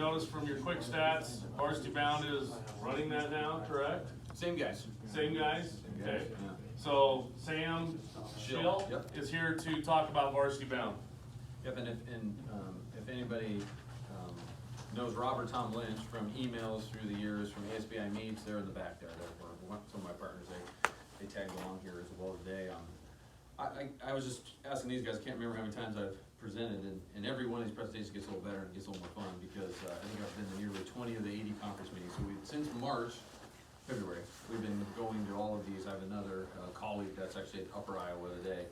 noticed from your quick stats, Varsity Bound is running that now, correct? Same guys. Same guys? Same Okay. guys, yeah. So Sam Schill Yep. is here to talk about Varsity Bound. Yep, and if anybody knows Robert Tom Lynch from emails through the years from ASBI meets, they're in the back there. They're some of my partners. They tagged along here as well today. I was just asking these guys. I can't remember how many times I've presented, and every one of these presentations gets a little better and gets a little more fun because I think I've been to nearly 20 of the 80 conference meetings. So since February, we've been going to all of these. I have another colleague that's actually at Upper Iowa today.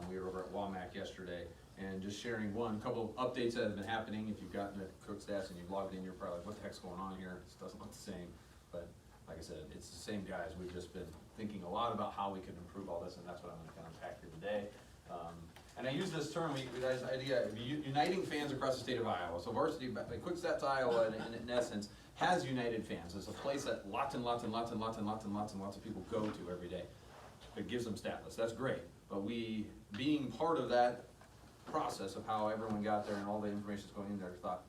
We were over at WAMAC yesterday, and just sharing a couple of updates that have been happening. If you've gotten to Cook Stats and you've logged in, you're probably like, what the heck's going on here? This doesn't look the same. But like I said, it's the same guys. We've just been thinking a lot about how we can improve all this, and that's what I'm going to kind of unpack here today. And I use this term, this idea of uniting fans across the state of Iowa. So Varsity, Quick Stats Iowa, in essence, has united fans. It's a place that lots and lots of people go to every day. It gives them stat lists. That's great. But we, being part of that process of how everyone got there and all the information that's going in there, thought,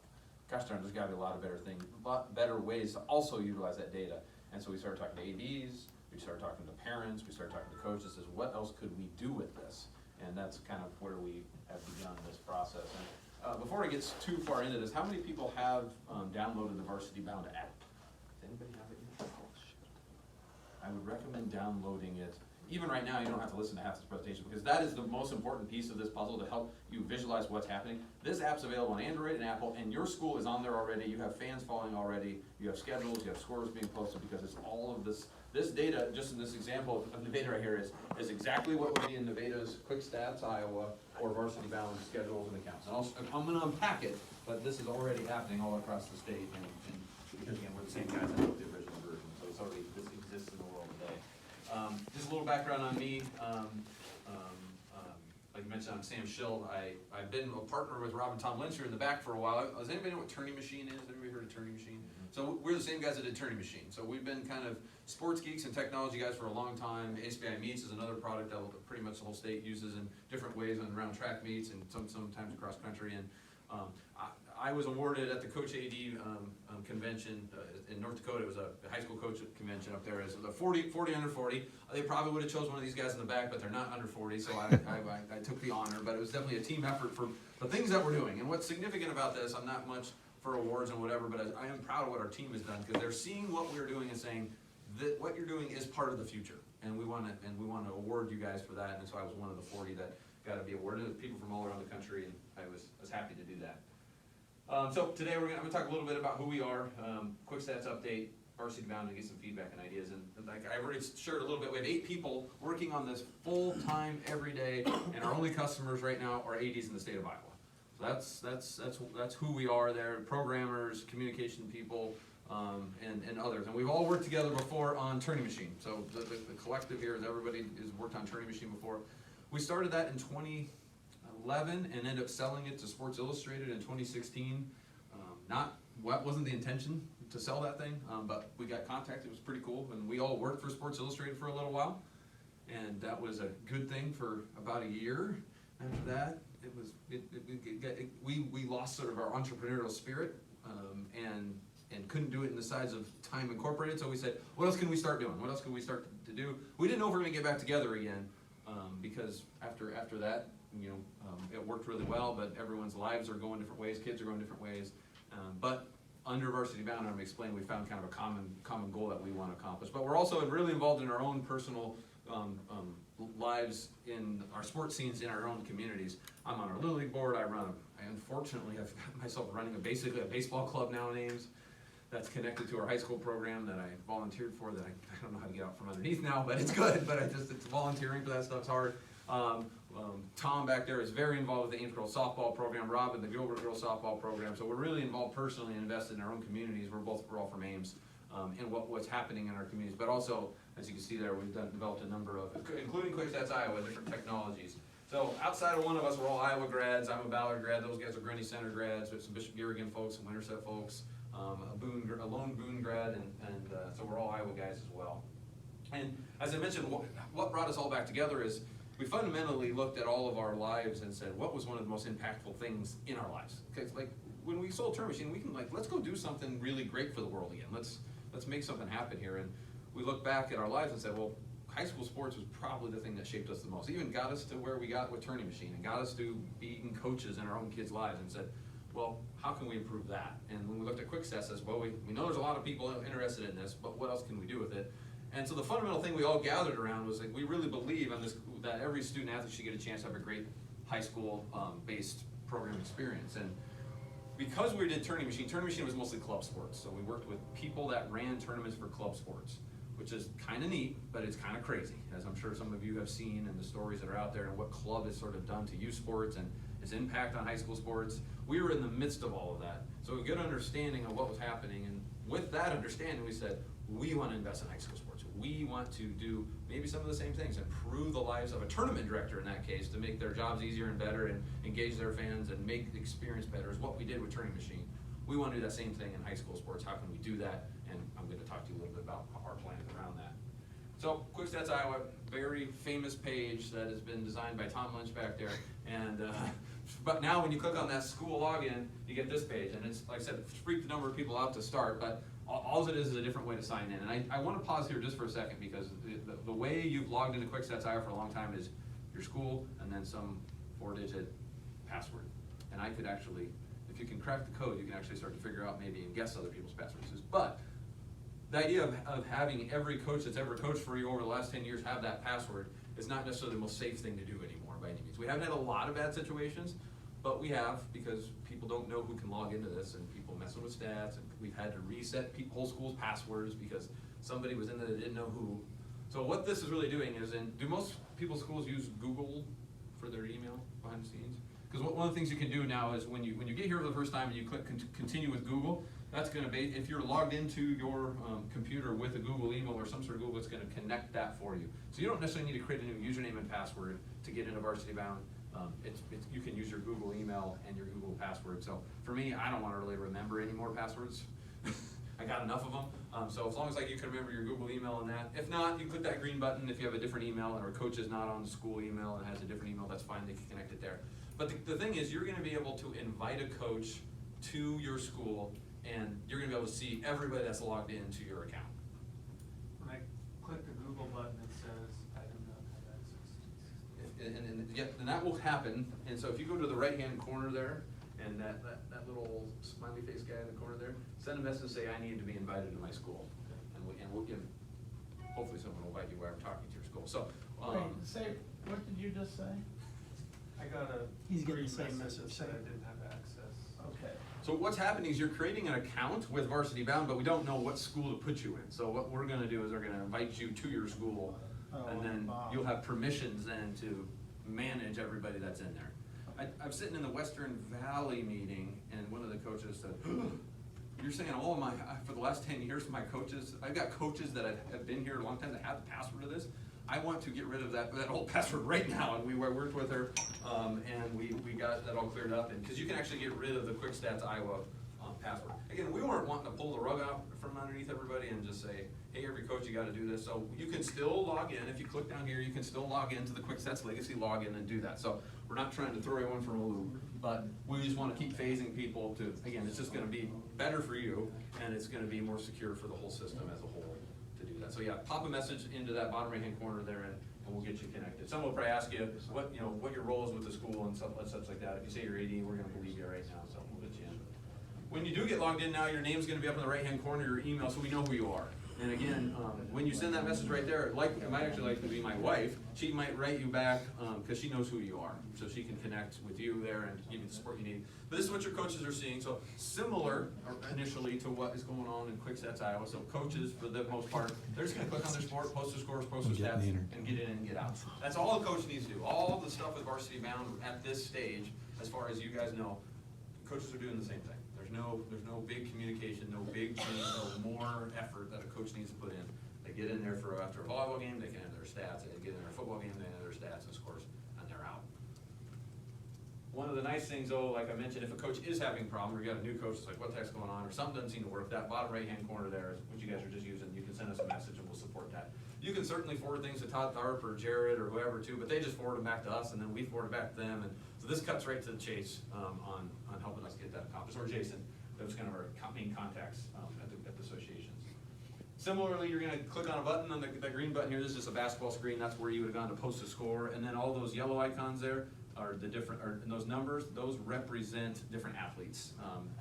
gosh darn, there's got to be a lot of better things, a lot better ways to also utilize that data. And so we started talking to ADs, we started talking to parents, we started talking to coaches, as what else could we do with this? And that's kind of where we have begun this process. And before I get too far into this, how many people have downloaded the Varsity Bound app? Does anybody have it yet? I would recommend downloading it. Even right now, you don't have to listen to half this presentation because that is the most important piece of this puzzle to help you visualize what's happening. This app's available on Android and Apple, and your school is on there already. You have fans following already. You have schedules. You have scores being posted because it's all of this. This data, just in this example of Nevada right here, is exactly what would be in Nevada's Quick Stats Iowa or Varsity Bound schedules and accounts. And I'm going to unpack it, but this is already happening all across the state, and because again, we're the same guys that wrote the original version, so it's already, this exists in the world today. Just a little background on me. Like you mentioned, I'm Sam Schill. I've been a partner with Rob and Tom Lynch here in the back for a while. Does anybody know what Turning Machine is? Anybody heard of Turning Machine? So we're the same guys that did Turning Machine. So we've been kind of sports geeks and technology guys for a long time. ASBI Meets is another product that pretty much the whole state uses in different ways and around track meets and sometimes across country. And I was awarded at the Coach AD convention in North Dakota. It was a high school coach convention up there as the 40 under 40. They probably would have chose one of these guys in the back, but they're not under 40, so I took the honor. But it was definitely a team effort for the things that we're doing. And what's significant about this, I'm not much for awards and whatever, but I am proud of what our team has done because they're seeing what we're doing and saying that what you're doing is part of the future, and we want to award you guys for that. And so I was one of the 40 that got to be awarded. People from all around the country, and I was happy to do that. So today I'm going to talk a little bit about who we are, quick stats update, Varsity Bound, and get some feedback and ideas. And like I already shared a little bit, we have 8 people working on this full time every day, and our only customers right now are ADs in the state of Iowa. So that's who we are there, programmers, communication people, and others. And we've all worked together before on Turning Machine. So the collective here is everybody has worked on Turning Machine before. We started that in 2011 and ended up selling it to Sports Illustrated in 2016. Wasn't the intention to sell that thing, but we got contacted. It was pretty cool, and we all worked for Sports Illustrated for a little while, and that was a good thing for about a year. After that, we lost sort of our entrepreneurial spirit, and couldn't do it in the size of Time Incorporated. So we said, what else can we start doing? What else can we start to do? We didn't know if we were going to get back together again, because after that, it worked really well. But everyone's lives are going different ways. Kids are going different ways. But under Varsity Bound, I'm going to explain, we found kind of a common goal that we want to accomplish. But we're also really involved in our own personal lives in our sports scenes in our own communities. I'm on our Little League board. I unfortunately have got myself running basically a baseball club nowadays that's connected to our high school program that I volunteered for that I don't know how to get out from underneath now, but it's good. But it's volunteering for that stuff's hard. Tom back there is very involved with the Ames Girls softball program, Rob in the Gilbert Girls softball program. So we're really involved personally and invested in our own communities. We're all from Ames, and what's happening in our communities. But also, as you can see there, we've developed a number of, including Quick Stats Iowa, different technologies. So outside of one of us, we're all Iowa grads. I'm a Ballard grad. Those guys are Grundy Center grads. We have some Bishop Garrigan folks, some Winterset folks, a lone Boone grad, and so we're all Iowa guys as well. And as I mentioned, what brought us all back together is we fundamentally looked at all of our lives and said, what was one of the most impactful things in our lives? Because like when we sold Turn Machine, we can let's go do something really great for the world again. Let's make something happen here. And we look back at our lives and said, well, high school sports was probably the thing that shaped us the most. Even got us to where we got with Turning Machine and got us to being coaches in our own kids' lives and said, well, how can we improve that? And when we looked at Quick Stats, says, well, we know there's a lot of people interested in this, but what else can we do with it? And so the fundamental thing we all gathered around was we really believe that every student athlete should get a chance to have a great high school based program experience. And because we did Turning Machine was mostly club sports. So we worked with people that ran tournaments for club sports, which is kind of neat, but it's kind of crazy, as I'm sure some of you have seen in the stories that are out there and what club has sort of done to youth sports and its impact on high school sports. We were in the midst of all of that. So a good understanding of what was happening, and with that understanding, we said, we want to invest in high school sports. We want to do maybe some of the same things, improve the lives of a tournament director in that case, to make their jobs easier and better and engage their fans and make the experience better, is what we did with Turning Machine. We want to do that same thing in high school sports. How can we do that? And I'm going to talk to you a little bit about our plans around that. So, Quick Stats Iowa, very famous page that has been designed by Tom Lynch back there. And but now when you click on that school login, you get this page. And it's, like I said, it freaked the number of people out to start, but all it is a different way to sign in. And I want to pause here just for a second, because the way you've logged into Quick Stats Iowa for a long time is your school and then some 4-digit password. And I could actually, if you can crack the code, you can actually start to figure out maybe and guess other people's passwords. But the idea of having every coach that's ever coached for you over the last 10 years have that password is not necessarily the most safe thing to do anymore by any means. We haven't had a lot of bad situations, but we have, because people don't know who can log into this and people messing with stats, and we've had to reset whole schools' passwords because somebody was in there that didn't know who. So what this is really doing is, do most people's schools use Google for their email behind the scenes? Because one of the things you can do now is when you get here for the first time and you click continue with Google, that's going to be, if you're logged into your computer with a Google email or some sort of Google, it's going to connect that for you. So you don't necessarily need to create a new username and password to get into Varsity Bound. You can use your Google email and your Google password. So for me, I don't want to really remember any more passwords. I got enough of them. So as long as you can remember your Google email and that. If not, you click that green button if you have a different email, or a coach is not on the school email and has a different email, that's fine, they can connect it there. But the thing is, you're going to be able to invite a coach to your school, and you're going to be able to see everybody that's logged into your account. When I click the Google button, it says, I do not have access. And that will happen. And so if you go to the right-hand corner there, and that little smiley face guy in the corner there, send a message, say, I need to be invited to my school. And we'll give, hopefully someone will invite you while I'm talking to your school. So, what did you just say? I got a He's getting green the same message message, that I same. didn't have access. Okay. So what's happening is you're creating an account with Varsity Bound, but we don't know what school to put you in. So what we're gonna do is we're gonna invite you to your school, and then you'll have permissions then to manage everybody that's in there. I'm sitting in the Western Valley meeting, and one of the coaches said, you're saying all of my, for the last 10 years, my coaches, I've got coaches that have been here a long time that have the password to this. I want to get rid of that old password right now. And we worked with her, and we got that all cleared up. And because you can actually get rid of the Quick Stats Iowa password. Again, we weren't wanting to pull the rug out from underneath everybody and just say, hey, every coach, you got to do this. So you can still log in. If you click down here, you can still log into the Quick Stats Legacy login and do that. So we're not trying to throw anyone from a loop, but we just want to keep phasing people to, again, it's just going to be better for you, and it's going to be more secure for the whole system as a whole to do that. So yeah, pop a message into that bottom right-hand corner there, and we'll get you connected. Someone will probably ask you what your role is with the school and such like that. If you say you're 80, we're going to believe you right now, so we'll get you in. When you do get logged in now, your name's going to be up in the right-hand corner, your email, so we know who you are. And again, when you send that message right there, it might actually like to be my wife. She might write you back because she knows who you are, so she can connect with you there and give you the support you need. But this is what your coaches are seeing. So similar initially to what is going on in Quick Stats Iowa. So coaches, for the most part, they're just going to click on their sport, post their scores, post their stats, and get in and get out. That's all a coach needs to do. All the stuff with Varsity Bound at this stage, as far as you guys know, coaches are doing the same thing. There's no big communication, no big change, no more effort that a coach needs to put in. They get in there after a volleyball game, they can enter their stats. They get in their football game, they enter their stats and scores, and they're out. One of the nice things though, like I mentioned, if a coach is having a problem, or you got a new coach, it's like, what the heck's going on, or something doesn't seem to work, that bottom right-hand corner there is what you guys are just using. You can send us a message and we'll support that. You can certainly forward things to Todd Tharp or Jared or whoever too, but they just forward them back to us, and then we forward it back to them. And So this cuts right to the chase on helping us get that accomplished, or Jason, that was kind of our main contacts at the associations. Similarly, you're gonna click on a button, on the green button here, this is just a basketball screen, that's where you would've gone to post a score, and then all those yellow icons there are the different, and those numbers, those represent different athletes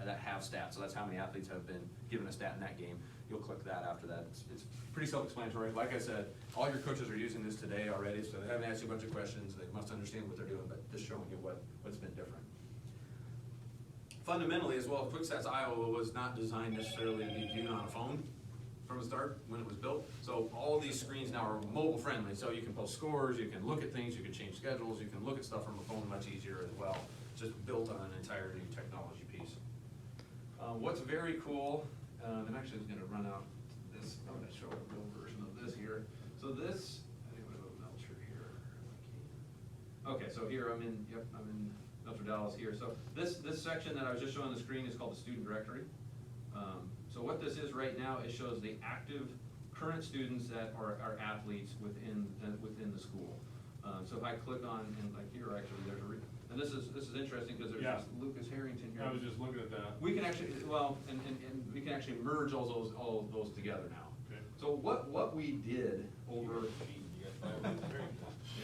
that have stats, so that's how many athletes have been given a stat in that game. You'll click that after that. It's pretty self-explanatory. Like I said, all your coaches are using this today already, so they haven't asked you a bunch of questions, they must understand what they're doing, but just showing you what's been different. Fundamentally as well, QuickStats Iowa was not designed necessarily to be viewed on a phone from the start when it was built. So all of these screens now are mobile friendly, so you can post scores, you can look at things, you can change schedules, you can look at stuff from a phone much easier as well. Just built on an entire new technology piece. What's very cool, I'm actually gonna run out this, I'm gonna show a real version of this here. So this, I think I'm gonna go to Melcher here. Okay, so here I'm in Melcher Dallas here. So this section that I was just showing on the screen is called the student directory. So what this is right now, it shows the active current students that are athletes within the school. So if I click on, and like here actually there's and this is interesting because there's this Lucas Harrington here. I was just looking at that. We can actually, well, and we can actually merge all of those together now. Okay. So what we did over.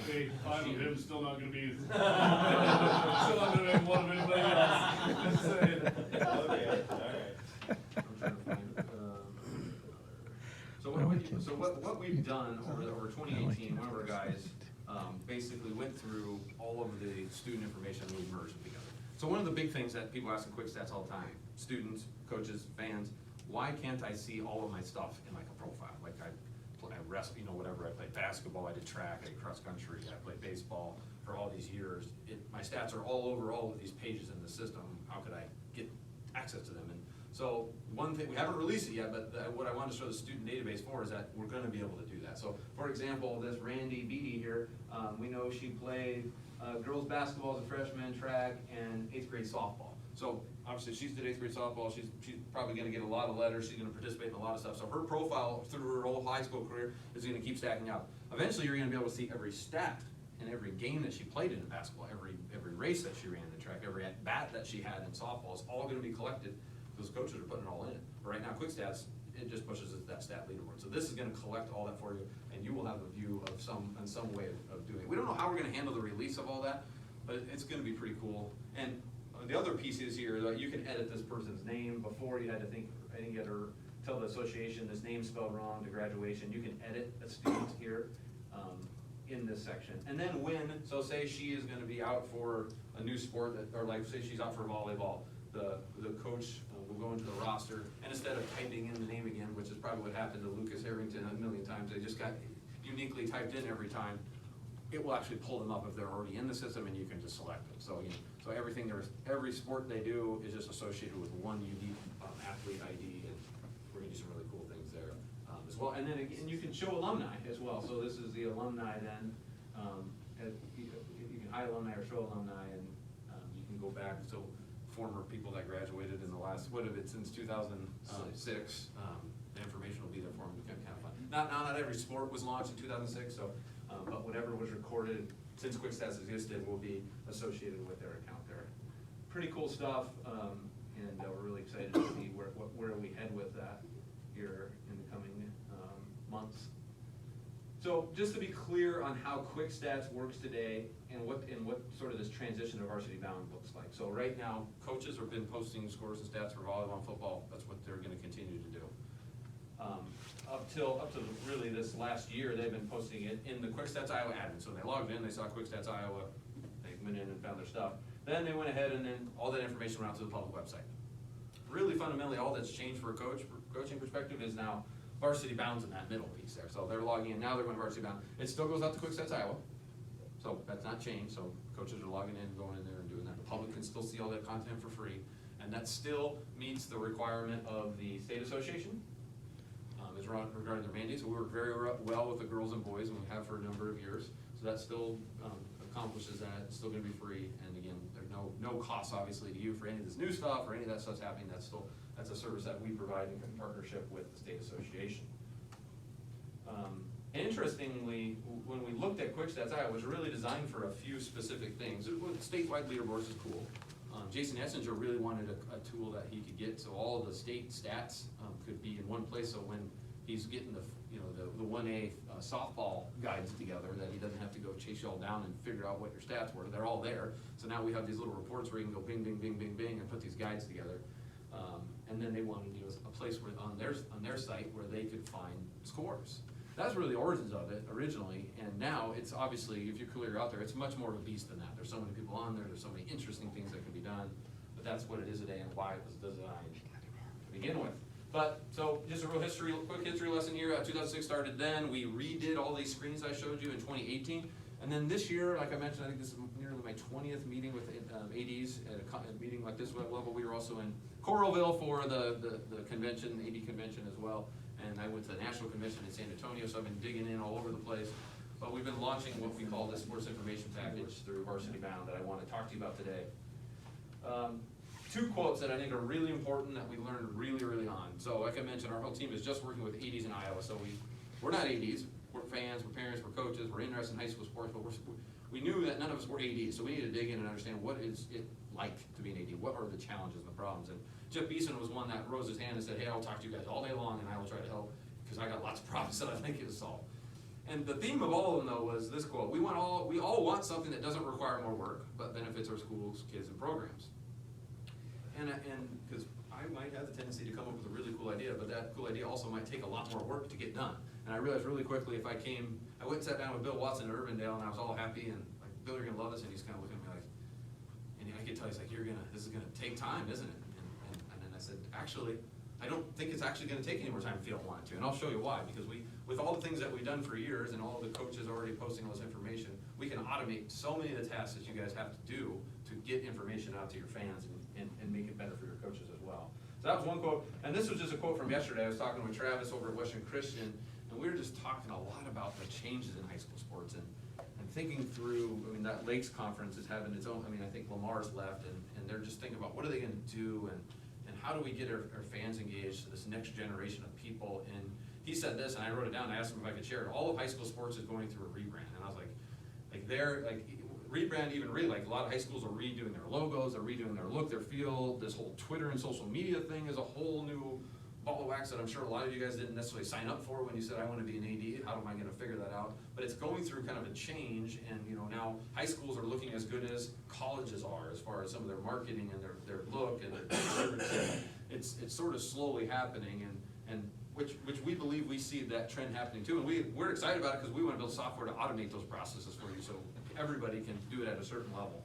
Hey, 5 of him still not gonna be, still not gonna make one of anybody else. Just saying. Okay, all right. I'm trying to find, so what we've done over 2018, one of our guys basically went through all of the student information and we merged them together. So one of the big things that people ask in QuickStats all the time, students, coaches, fans, why can't I see all of my stuff in like a profile? Like I wrestle, whatever, I played basketball, I did track, I did cross country, I played baseball for all these years. My stats are all over all of these pages in the system. How could I get access to them? And so one thing, we haven't released it yet, but what I want to show the student database for is that we're gonna be able to do that. So for example, this Randy Beatty here, we know she played girls basketball as a freshman, track, and 8th grade softball. So obviously she's did 8th grade softball, she's probably gonna get a lot of letters, she's gonna participate in a lot of stuff. So her profile through her whole high school career is gonna keep stacking up. Eventually you're gonna be able to see every stat in every game that she played in basketball, every race that she ran in track, every at bat that she had in softball is all gonna be collected. Those coaches are putting it all in it. But right now, QuickStats, it just pushes it to that stat leaderboard. So this is gonna collect all that for you, and you will have a view of some way of doing it. We don't know how we're gonna handle the release of all that, but it's gonna be pretty cool. And the other piece is here, that you can edit this person's name. Before you had to think, I think you had to tell the association this name's spelled wrong to graduation. You can edit a student here in this section. And then so say she is gonna be out for a new sport, or like say she's out for volleyball, the coach will go into the roster, and instead of typing in the name again, which is probably what happened to Lucas Harrington a million times, they just got uniquely typed in every time, it will actually pull them up if they're already in the system, and you can just select them. So so every sport they do is just associated with one unique athlete ID, and we're gonna do some really cool things there as well. And then again, you can show alumni as well. So this is the alumni then, you can hide alumni or show alumni, and you can go back. So former people that graduated in the last, what have it, since 2006, the information will be there for them, kind of fun. Not every sport was launched in 2006, so, but whatever was recorded since QuickStats existed will be associated with their account there. Pretty cool stuff, and we're really excited to see where we head with that here in the coming months. So just to be clear on how QuickStats works today and what sort of this transition to Varsity Bound looks like. So right now, coaches have been posting scores and stats for volleyball and football. That's what they're gonna continue to do. Up to really this last year, they've been posting it in the QuickStats Iowa admin. So they logged in, they saw QuickStats Iowa, they went in and found their stuff. Then they went ahead and then all that information went out to the public website. Really fundamentally, all that's changed for a coaching perspective is now Varsity Bound's in that middle piece there. So they're logging in, now they're going to Varsity Bound. It still goes out to QuickStats Iowa. So that's not changed, so coaches are logging in, going in there and doing that. The public can still see all that content for free, and that still meets the requirement of the state association, is regarding their mandates. So we work very well with the girls and boys, and we have for a number of years. So that still accomplishes that. It's still gonna be free, and again, there's no cost obviously to you for any of this new stuff or any of that stuff's happening. That's a service that we provide in partnership with the state association. And interestingly, when we looked at Quick Stats, it was really designed for a few specific things. Statewide leaderboards is cool. Jason Essinger really wanted a tool that he could get so all the state stats could be in one place. So when he's getting the 1A softball guides together, that he doesn't have to go chase you all down and figure out what your stats were. They're all there. So now we have these little reports where you can go bing, bing, bing, bing, bing, and put these guides together. And then they wanted a place where on their site where they could find scores. That's really the origins of it originally, and now it's obviously, if you're clear out there, it's much more of a beast than that. There's so many people on there's so many interesting things that can be done, but that's what it is today and why it was designed to begin with. But, so just a quick history lesson here. 2006 started then. We redid all these screens I showed you in 2018. And then this year, like I mentioned, I think this is nearly my 20th meeting with ADs at a meeting like this level. We were also in Coralville for the convention, the AD convention as well. And I went to the national convention in San Antonio, so I've been digging in all over the place. But we've been launching what we call the sports information package through Varsity Bound that I want to talk to you about today. Two quotes that I think are really important that we learned really early on. So like I mentioned, our whole team is just working with ADs in Iowa. So we're not ADs, we're fans, we're parents, we're coaches, we're interested in high school sports, but we knew that none of us were ADs. So we need to dig in and understand what is it like to be an AD, what are the challenges and the problems. And Jeff Beeson was one that rose his hand and said, hey, I'll talk to you guys all day long and I will try to help because I got lots of problems that I think is solved. And the theme of all of them though was this quote: we all want something that doesn't require more work, but benefits our schools, kids, and programs. And because I might have the tendency to come up with a really cool idea, but that cool idea also might take a lot more work to get done. And I realized really quickly I went and sat down with Bill Watson at Urbandale and I was all happy and like, Bill, you're gonna love this, and he's kind of looking at me like, and I could tell he's like, this is gonna take time, isn't it? And then I said, actually, I don't think it's actually gonna take any more time if you don't want it to, and I'll show you why, because with all the things that we've done for years and all the coaches already posting all this information, we can automate so many of the tasks that you guys have to do to get information out to your fans and make it better for your coaches as well. So that was one quote, and this was just a quote from yesterday. I was talking with Travis over at Western Christian, and we were just talking a lot about the changes in high school sports and thinking through, I mean, that Lakes conference is having its own, I mean, I think Lamar's left, and they're just thinking about what are they gonna do, and how do we get our fans engaged to this next generation of people. And he said this, and I wrote it down, I asked him if I could share it. All of high school sports is going through a rebrand, and I was like rebrand even like a lot of high schools are redoing their logos, they're redoing their look, their feel. This whole Twitter and social media thing is a whole new ball of wax that I'm sure a lot of you guys didn't necessarily sign up for when you said I want to be an AD. How am I going to figure that out? But it's going through kind of a change, and now high schools are looking as good as colleges are as far as some of their marketing and their look and their it's sort of slowly happening, and which we believe we see that trend happening too, and we're excited about it because we want to build software to automate those processes for you so everybody can do it at a certain level.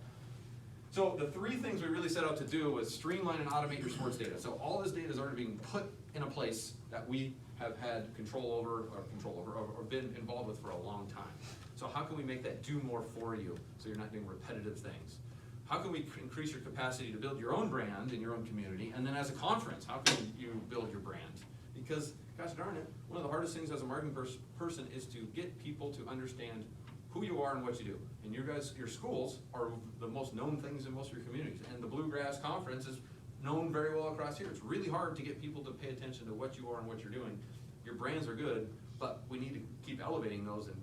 So the three things we really set out to do was streamline and automate your sports data. So all this data is already being put in a place that we have had control over or been involved with for a long time. So how can we make that do more for you so you're not doing repetitive things? How can we increase your capacity to build your own brand in your own community? And then as a conference, how can you build your brand? Because, gosh darn it, one of the hardest things as a marketing person is to get people to understand who you are and what you do. And your schools are the most known things in most of your communities. And the Bluegrass Conference is known very well across here. It's really hard to get people to pay attention to what you are and what you're doing. Your brands are good, but we need to keep elevating those and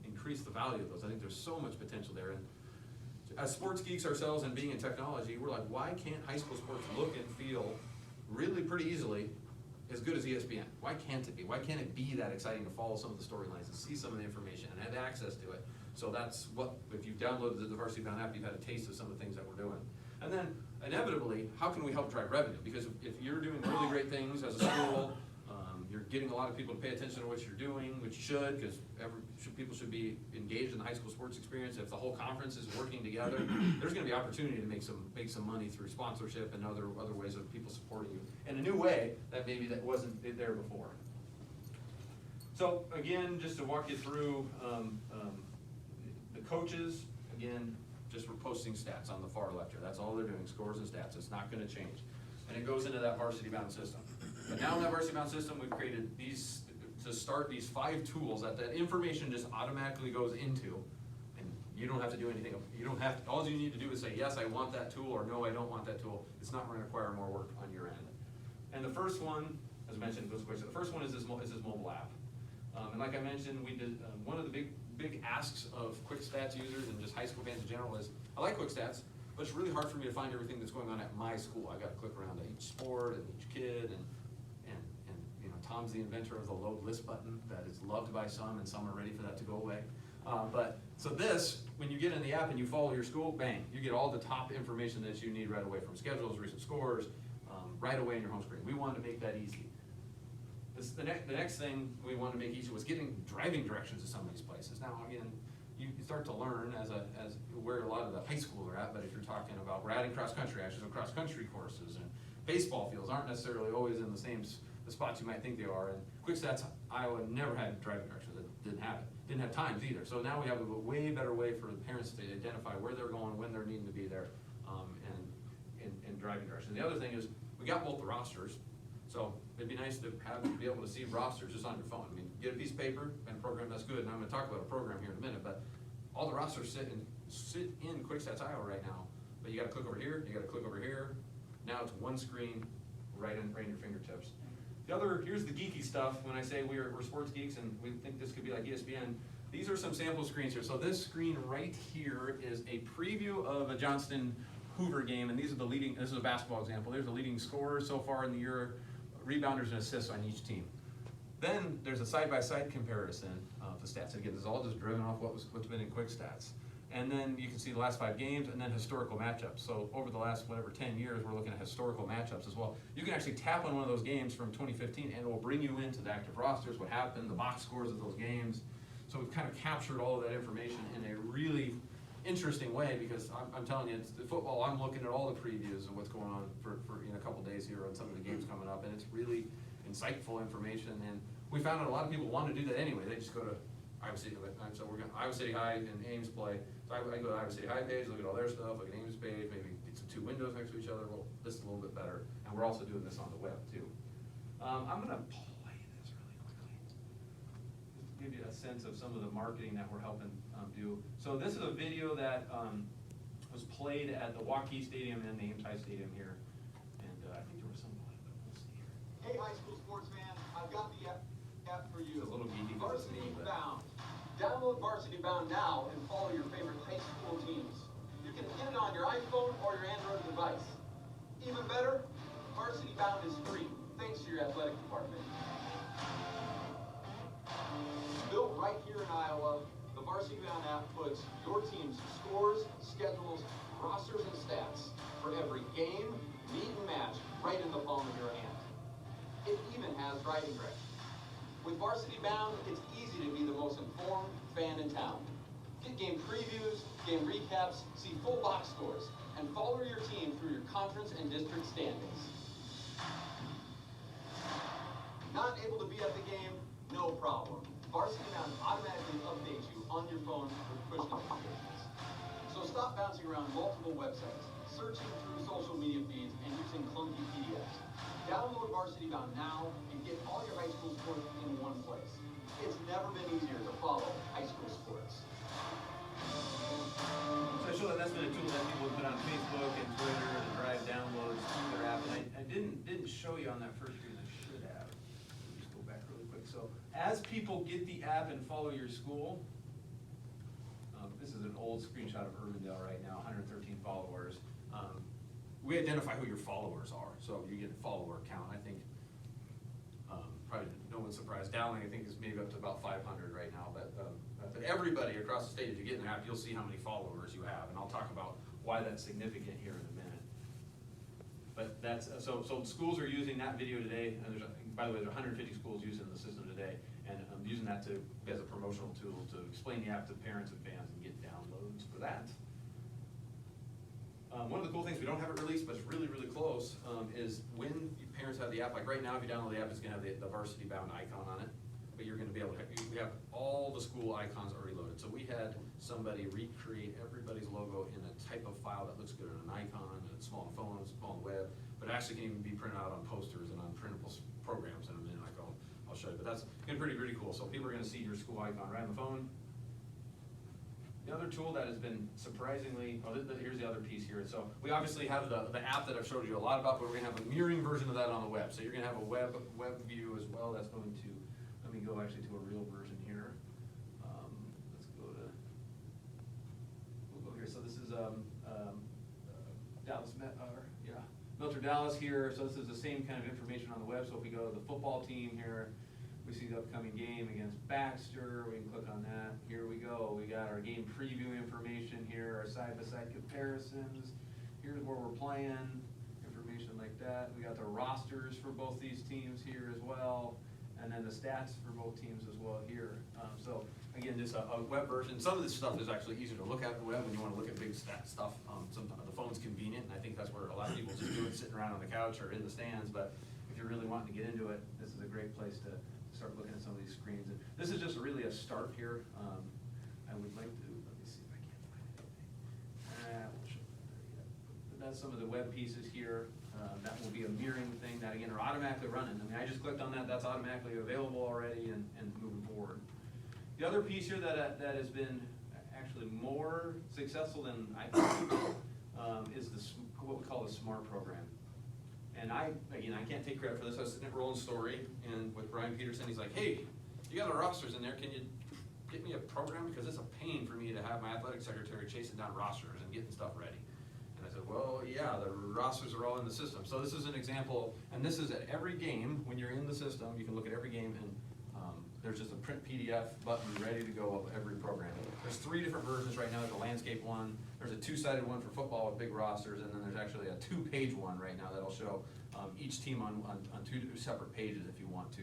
increase the value of those. I think there's so much potential there. And as sports geeks ourselves and being in technology, we're like, why can't high school sports look and feel really pretty easily as good as ESPN? Why can't it be? Why can't it be that exciting to follow some of the storylines and see some of the information and have access to it? So that's what, if you've downloaded the Varsity Bound app, you've had a taste of some of the things that we're doing. And then, inevitably, how can we help drive revenue? Because if you're doing really great things as a school, you're getting a lot of people to pay attention to what you're doing, which you should, because people should be engaged in the high school sports experience. If the whole conference is working together, there's going to be opportunity to make some money through sponsorship and other ways of people supporting you in a new way that maybe that wasn't there before. So again, just to walk you through the coaches, again, just we're posting stats on the far left here. That's all they're doing, scores and stats. It's not going to change. And it goes into that Varsity Bound system. But now in that Varsity Bound system, we've created these, to start these 5 tools that information just automatically goes into, and you don't have to do anything. You don't have to, all you need to do is say, yes, I want that tool, or no, I don't want that tool. It's not going to require more work on your end. And the first one, as mentioned, goes quick. So the first one is this mobile app. And like I mentioned, we did, one of the big asks of Quick Stats users and just high school fans in general is, I like Quick Stats, but it's really hard for me to find everything that's going on at my school. I gotta click around to each sport and each kid, and you know, Tom's the inventor of the load list button that is loved by some, and some are ready for that to go away. So this, when you get in the app and you follow your school, bang, you get all the top information that you need right away, from schedules, recent scores, right away in your home screen. We wanted to make that easy. The next thing we wanted to make easy was getting driving directions to some of these places. Now, again, you start to learn as where a lot of the high schools are at, but if you're talking about, we're adding cross-country, actually, so cross-country courses, and baseball fields aren't necessarily always in the spots you might think they are, and Quick Stats Iowa never had driving directions. It didn't have it. Didn't have times either. So now we have a way better way for the parents to identify where they're going, when they're needing to be there, and driving directions. The other thing is, we got both the rosters, so it'd be nice to be able to see rosters just on your phone. I mean, get a piece of paper and program, that's good, and I'm gonna talk about a program here in a minute, but all the rosters sit in Quick Stats Iowa right now, but you gotta click over here, you gotta click over here. Now it's one screen, right in your fingertips. Here's the geeky stuff. When I say we're sports geeks and we think this could be like ESPN, these are some sample screens here. So this screen right here is a preview of a Johnston Hoover game, and these are this is a basketball example. There's the leading scorers so far in the year, rebounders and assists on each team. Then there's a side-by-side comparison of the stats. Again, this is all just driven off what's been in Quick Stats. And then you can see the last 5 games, and then historical matchups. So over the last, 10 years, we're looking at historical matchups as well. You can actually tap on one of those games from 2015, and it will bring you into the active rosters, what happened, the box scores of those games. So we've kind of captured all of that information in a really interesting way, because I'm telling you, it's the football, I'm looking at all the previews of what's going on for in a couple days here on some of the games coming up, and it's really insightful information. And we found out a lot of people want to do that anyway. They just go to Iowa City, so we're going to Iowa City High and Ames play. So I go to Iowa City High page, look at all their stuff, look at Ames page, maybe get some 2 windows next to each other. Well, this is a little bit better, and we're also doing this on the web too. I'm going to play this really quickly, just to give you a sense of some of the marketing that we're helping do. So this is a video that was played at the Waukee Stadium and the Ames High Stadium here, and I think there was some. We'll see here. Hey, high school sports fans, I've got the app for you. It's a little geeky. Varsity Bound. Download Varsity Bound now and follow your favorite high school teams. You can get it on your iPhone or your Android device. Even better, Varsity Bound is free, thanks to your athletic department. Built right here in Iowa, the Varsity Bound app puts your team's scores, schedules, rosters, and stats for every game, meet, and match right in the palm of your hand. It even has driving directions. With Varsity Bound, it's easy to be the most informed fan in town. Get game previews, game recaps, see full box scores, and follow your team through your conference and district standings. Not able to be at the game? No problem. Varsity Bound automatically updates you on your phone with push notifications. So stop bouncing around multiple websites, searching through social media feeds, and using clunky PDFs. Download Varsity Bound now and get all your high school sports in one place. It's never been easier to follow high school sports. So I show that's been a tool that people have put on Facebook and Twitter to drive downloads to their app. And I didn't show you on that first screen. I should have. Let me just go back really quick. So as people get the app and follow your school, this is an old screenshot of Urbandale right now, 113 followers. We identify who your followers are, so you get a follower count. I think probably no one's surprised. Dowling, I think, is maybe up to about 500 right now. But everybody across the state, if you get in the app, you'll see how many followers you have, and I'll talk about why that's significant here in a minute. But that's so schools are using that video today, and by the way, there's 150 schools using the system today, and I'm using that as a promotional tool to explain the app to parents and fans and get downloads for that. One of the cool things, we don't have it released, but it's really, really close, is when parents have the app, like right now, if you download the app, it's gonna have the Varsity Bound icon on it, but you're gonna be able to, we have all the school icons already loaded. So we had somebody recreate everybody's logo in a type of file that looks good on an icon, and it's small on phones, small on the web, but it actually can even be printed out on posters and on printable programs in a minute, like I'll show you. But that's been pretty cool. So people are gonna see your school icon right on the phone. The other tool that has been surprisingly, here's the other piece here. So we obviously have the app that I've showed you a lot about, but we're gonna have a mirroring version of that on the web. So you're gonna have a web view as well. That's going to, let me go actually to a real version here. Let's go to, we'll go here. So this is Dallas, Milter Dallas here. So this is the same kind of information on the web. So if we go to the football team here, we see the upcoming game against Baxter. We can click on that. Here we go. We got our game preview information here, our side-by-side comparisons. Here's where we're playing, information like that. We got the rosters for both these teams here as well, and then the stats for both teams as well here. So again, just a web version. Some of this stuff is actually easier to look at the web when you want to look at big stat stuff. Sometimes the phone's convenient, and I think that's where a lot of people just do it sitting around on the couch or in the stands. But if you're really wanting to get into it, this is a great place to start looking at some of these screens. And this is just really a start here. I would like to, let me see if I can't find anything. We'll show that there yet. But that's some of the web pieces here. That will be a mirroring thing that again are automatically running. I mean, I just clicked on that, that's automatically available already and moving forward. The other piece here that has been actually more successful than I thought is what we call the SMART program. And I can't take credit for this. I was sitting at Roland's Story and with Brian Peterson, he's like, hey, you got our rosters in there, can you get me a program? Because it's a pain for me to have my athletic secretary chasing down rosters and getting stuff ready. And I said, well, yeah, the rosters are all in the system. So this is an example, and this is at every game. When you're in the system, you can look at every game, and there's just a print PDF button ready to go of every program. There's 3 different versions right now. There's a landscape one, there's a 2-sided one for football with big rosters, and then there's actually a 2-page one right now that'll show each team on 2 separate pages if you want to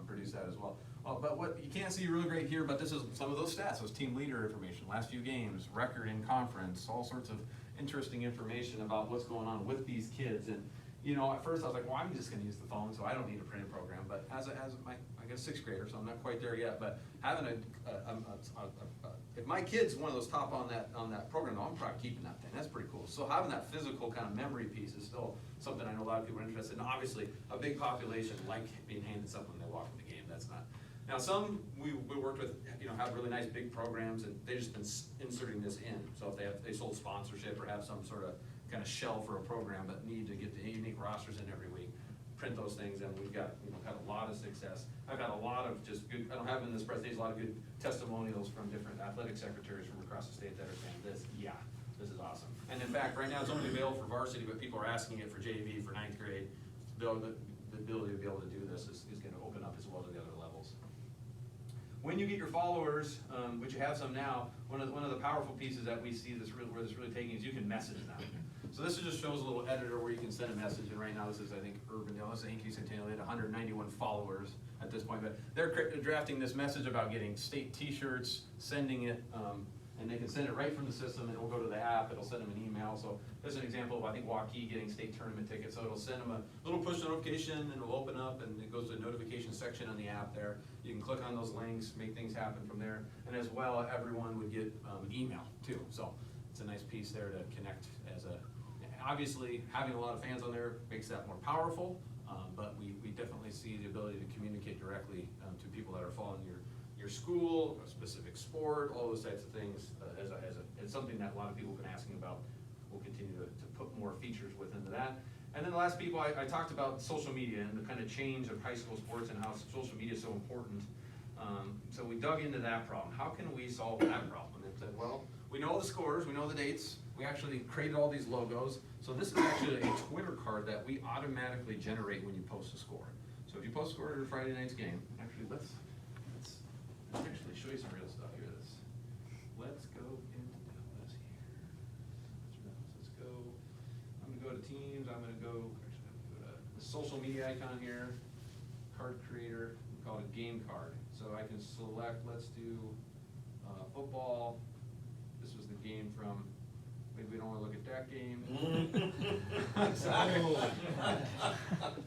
produce that as well. But what you can't see really great here, but this is some of those stats, those team leader information, last few games, record in conference, all sorts of interesting information about what's going on with these kids. And you know, at first I was like, well, I'm just gonna use the phone, so I don't need a printed program. But I got a 6th grader, so I'm not quite there yet, but having if my kid's one of those top on that program, I'm probably keeping that thing. That's pretty cool. So having that physical kind of memory piece is still something I know a lot of people are interested in. Obviously, a big population like being handed something when they walk in the game. That's not. Now, some we worked with, you know, have really nice big programs, and they've just been inserting this in. So if they sold sponsorship or have some sort of kind of shell for a program, but need to get the unique rosters in every week, print those things, and we've got, you know, had a lot of success. I've had a lot of just good, I don't have them in this presentation, a lot of good testimonials from different athletic secretaries from across the state that are saying this is awesome. And in fact, right now it's only available for varsity, but people are asking it for JV, for 9th grade. The ability to be able to do this is going to open up as well to the other levels. When you get your followers, which you have some now, one of the powerful pieces that we see where this really taking is you can message them. So this just shows a little editor where you can send a message, and right now this is, I think, Urbandale, this is Inky Centennial, they had 191 followers at this point, but they're drafting this message about getting state t-shirts, sending it, and they can send it right from the system, and it'll go to the app, it'll send them an email. So this is an example of, I think, Waukee getting state tournament tickets, so it'll send them a little push notification, and it'll open up, and it goes to the notification section on the app there. You can click on those links, make things happen from there, and as well, everyone would get an email too. So it's a nice piece there to connect as a, obviously, having a lot of fans on there makes that more powerful, but we definitely see the ability to communicate directly to people that are following your school, a specific sport, all those types of things as something that a lot of people have been asking about. We'll continue to put more features within that. And then the last people, I talked about social media and the kind of change of high school sports and how social media is so important. So we dug into that problem. How can we solve that problem? And said, well, we know the scores, we know the dates, we actually created all these logos. So this is actually a Twitter card that we automatically generate when you post a score. So if you post a score at Friday night's game, actually let's actually show you some real stuff here. Let's go into Dallas here. Let's go. I'm gonna go to teams. I'm gonna go to the social media icon here. Card creator. We call it a game card. So I can select. Let's do football. This was the game from. Maybe we don't want to look at that game.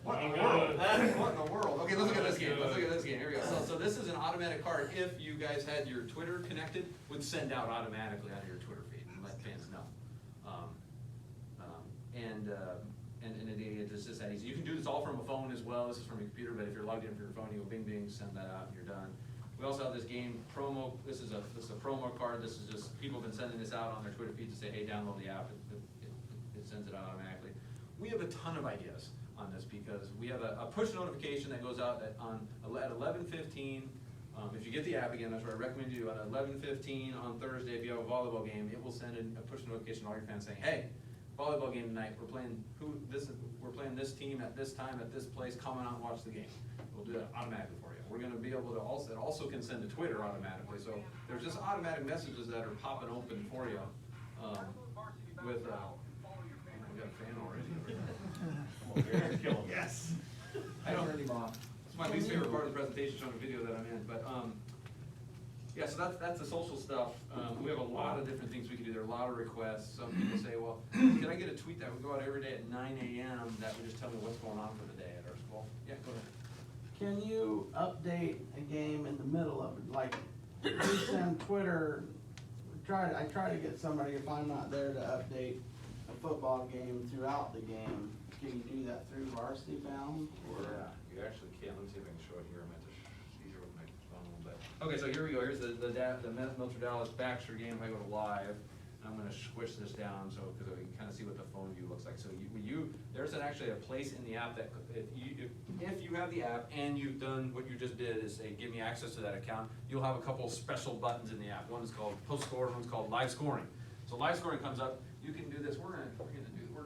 What in the world? What in the world? Okay, let's look at this game. Let's look at this game. Here we go. So this is an automatic card. If you guys had your Twitter connected, would send out automatically out of your Twitter feed and let fans know. And it just is that easy. You can do this all from a phone as well. This is from a computer, but if you're logged in from your phone, you go bing bing, send that out, and you're done. We also have this game promo. This is a promo card. This is just people have been sending this out on their Twitter feed to say, hey, download the app. It sends it out automatically. We have a ton of ideas. on this, because we have a push notification that goes out at 11:15. If you get the app, again, that's what I recommend you do, at 11:15 on Thursday, if you have a volleyball game, it will send a push notification to all your fans saying, hey, volleyball game tonight, we're playing this team at this time, at this place, come on out and watch the game. We'll do that automatically for you. We're gonna be able to it also can send to Twitter automatically, so there's just automatic messages that are popping open for you, we got a fan already. Yes! I don't really want. It's my least favorite part of the presentation, showing the video that I'm in, but, yeah, so that's the social stuff. We have a lot of different things we can do. There are a lot of requests. Some people say, well, can I get a tweet that would go out every day at 9 a.m. that would just tell me what's going on for the day at our school? Yeah, go ahead. Can you update a game in the middle of it? Like, you send Twitter, I try to get somebody, if I'm not there, to update a football game throughout the game. Can you do that through Varsity Bound? Yeah, you actually can. Let me see if I can show it here. I meant to see here with my phone a little bit. Okay, so here we go. Here's the Metro Dallas Baxter game. If I go to live, I'm gonna squish this down so, because we can kind of see what the phone view looks like. So there's actually a place in the app that if you have the app and you've done what you just did, is say, give me access to that account, you'll have a couple special buttons in the app. One is called post score, one's called live scoring. So live scoring comes up, you can do this. We're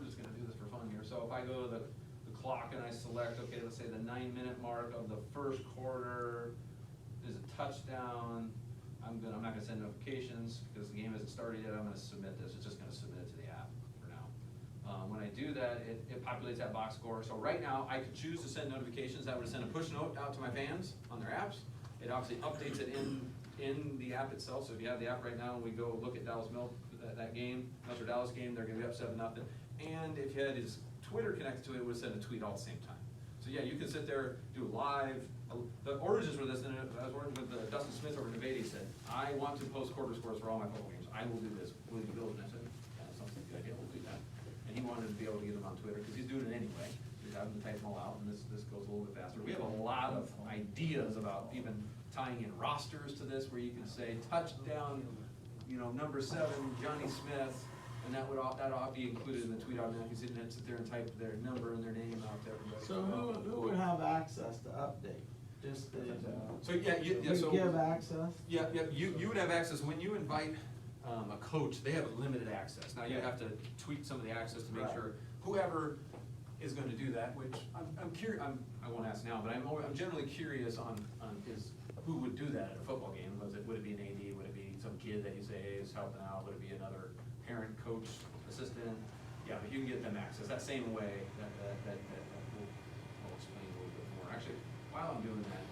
just gonna do this for fun here. So if I go to the clock and I select, okay, let's say the 9-minute mark of the first quarter is a touchdown. I'm not gonna send notifications because the game hasn't started yet. I'm gonna submit this. It's just gonna submit it to the app for now. When I do that, it populates that box score. So right now, I could choose to send notifications. That would send a push note out to my fans on their apps. It obviously updates it in the app itself. So if you have the app right now, and we go look at that game, Metro Dallas game, they're gonna be up 7-0. And if you had his Twitter connected to it, it would send a tweet all at the same time. So yeah, you can sit there, do live. The origins for this, and I was working with Dustin Smith over at Nevada, he said, I want to post quarter scores for all my football games. I will do this. Will you build it? And I said, that sounds like a good idea, we'll do that. And he wanted to be able to get them on Twitter, because he's doing it anyway. He's having to type them all out, and this goes a little bit faster. We have a lot of ideas about even tying in rosters to this, where you can say, touchdown, number 7, Johnny Smith, and that ought to be included in the tweet automatically. You can sit there and type their number and their name out to everybody. So who would have access to update? Just the, so yeah, you so give access? Yeah, you would have access when you invite a coach. They have limited access. Now you have to tweak some of the access to make sure whoever is going to do that. Which I'm curious. I won't ask now, but I'm generally curious on who would do that at a football game. Would it be an AD? Would it be some kid that you say is helping out? Would it be another parent, coach, assistant? Yeah, but you can get them access that same way. I'll explain a little bit more. Actually, while I'm doing that,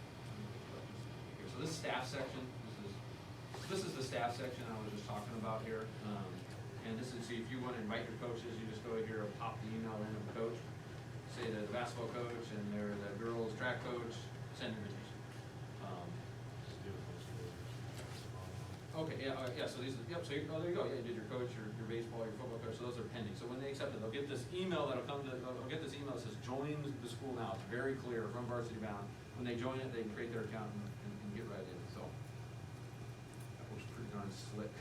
so this staff section, this is the staff section I was just talking about here. And this is, if you want to invite your coaches, you just go here and pop the email in of the coach, say the basketball coach and the girls track coach, send invitation. Okay, yeah, so these, yep, so there you go, yeah, you did your coach, your baseball, your football coach, so those are pending. So when they accept it, they'll get this email they'll get this email that says, join the school now. It's very clear from Varsity Bound. When they join it, they can create their account and get right in, so. That works pretty darn slick.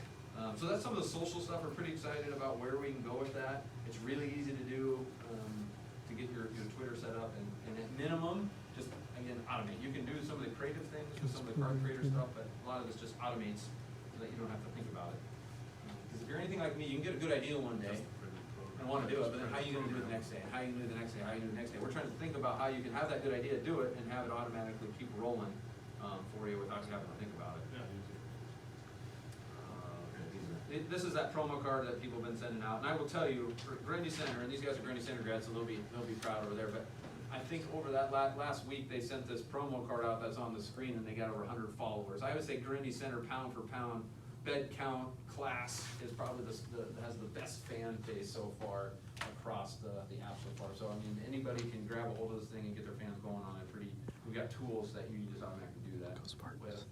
So that's some of the social stuff. We're pretty excited about where we can go with that. It's really easy to do, to get your Twitter set up, and at minimum, just, again, automate. You can do some of the creative things with some of the card creator stuff, but a lot of this just automates so that you don't have to think about it. Because if you're anything like me, you can get a good idea one day and want to do it, but then how are you going to do it the next day? How are you going to do it the next day? How are you going to do it the next day? We're trying to think about how you can have that good idea, do it, and have it automatically keep rolling for you without you having to think about it. This is that promo card that people have been sending out, and I will tell you, for Grundy Center, and these guys are Grundy Center grads, so they'll be proud over there, but I think over that last week, they sent this promo card out that's on the screen, and they got over 100 followers. I would say Grundy Center, pound for pound, bed count, class is probably has the best fan base so far across the app so far. So I mean, anybody can grab a hold of this thing and get their fans going on it. We've got tools that you just automatically do that with.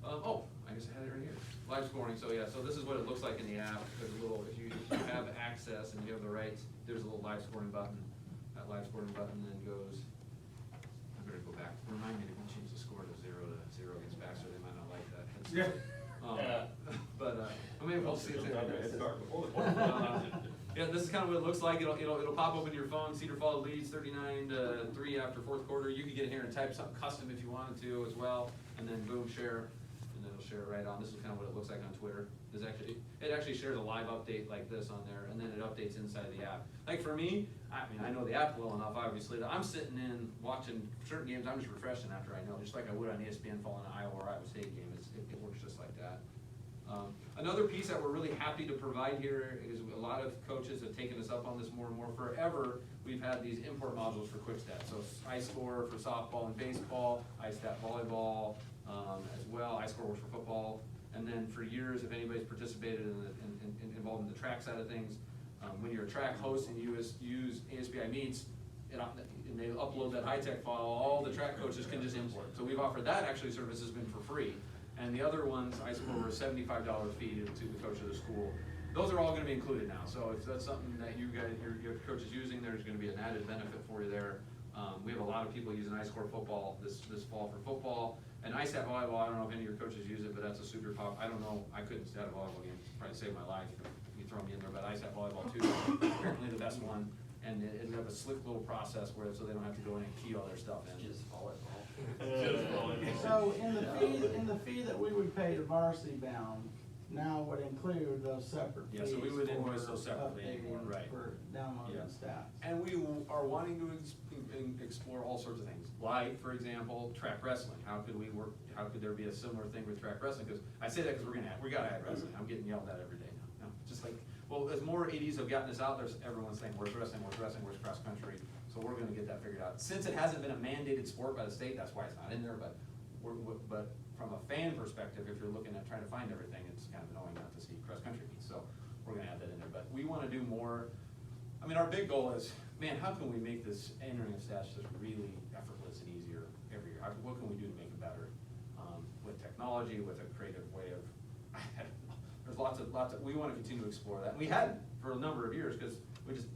Oh, I guess I had it right here. Live scoring. So yeah, so this is what it looks like in the app. There's a little, if you have access and you have the rights, there's a little live scoring button. That live scoring button then goes. I'm gonna go back. Remind me to change the score to 0 against Baxter. They might not like that. Yeah. But maybe we'll see if they Yeah, this is kind of what it looks like. It'll pop up in your phone. Cedar Falls leads 39-3 after fourth quarter. You can get in here and type something custom if you wanted to as well, and then boom, share, and then it'll share right on. This is kind of what it looks like on Twitter. It actually shares a live update like this on there, and then it updates inside the app. Like for me, I mean, I know the app well enough, obviously, that I'm sitting in watching certain games. I'm just refreshing after I know, just like I would on ESPN following an Iowa or Iowa State game. It works just like that. Another piece that we're really happy to provide here is a lot of coaches have taken us up on this more and more. Forever, we've had these import modules for QuickStat. So iScore for softball and baseball, iStat volleyball as well. iScore works for football. And then for years, if anybody's participated involved in the track side of things, when you're a track host and you use ASBI Meets, and they upload that high-tech file, all the track coaches can just import. So we've offered that actually service has been for free. And the other ones, I score a $75 fee to the coach of the school. Those are all gonna be included now. So if that's something that you guys, your coach is using, there's gonna be an added benefit for you there. We have a lot of people using iScore football this fall for football. And iStat volleyball, I don't know if any of your coaches use it, but that's a super pop. I don't know, I couldn't stat a volleyball game, probably saved my life if you throw me in there, but iStat volleyball too, apparently the best one. And it have a slick little process where, so they don't have to go in and key all their stuff in. Just volleyball. So in the fee that we would pay to Varsity Bound, now would include those separate fees. Yeah, so we would invoice for those separately anymore, updating, right. For downloading Yeah. stats. And we are wanting to explore all sorts of things, like, for example, track wrestling. How could there be a similar thing with track wrestling? Because I say that because we gotta add wrestling. I'm getting yelled at every day now. Just like, well, as more ADs have gotten this out, everyone's saying, where's wrestling, where's cross country? So we're gonna get that figured out. Since it hasn't been a mandated sport by the state, that's why it's not in there, but from a fan perspective, if you're looking at trying to find everything, it's kind of annoying not to see cross country meets. So we're gonna add that in there, but we wanna do more. I mean, our big goal is, man, how can we make this entering of stats just really effortless and easier every year? What can we do to make it better? With technology, with a creative way of, I don't know. There's lots of, we wanna continue to explore that. And we hadn't for a number of years, because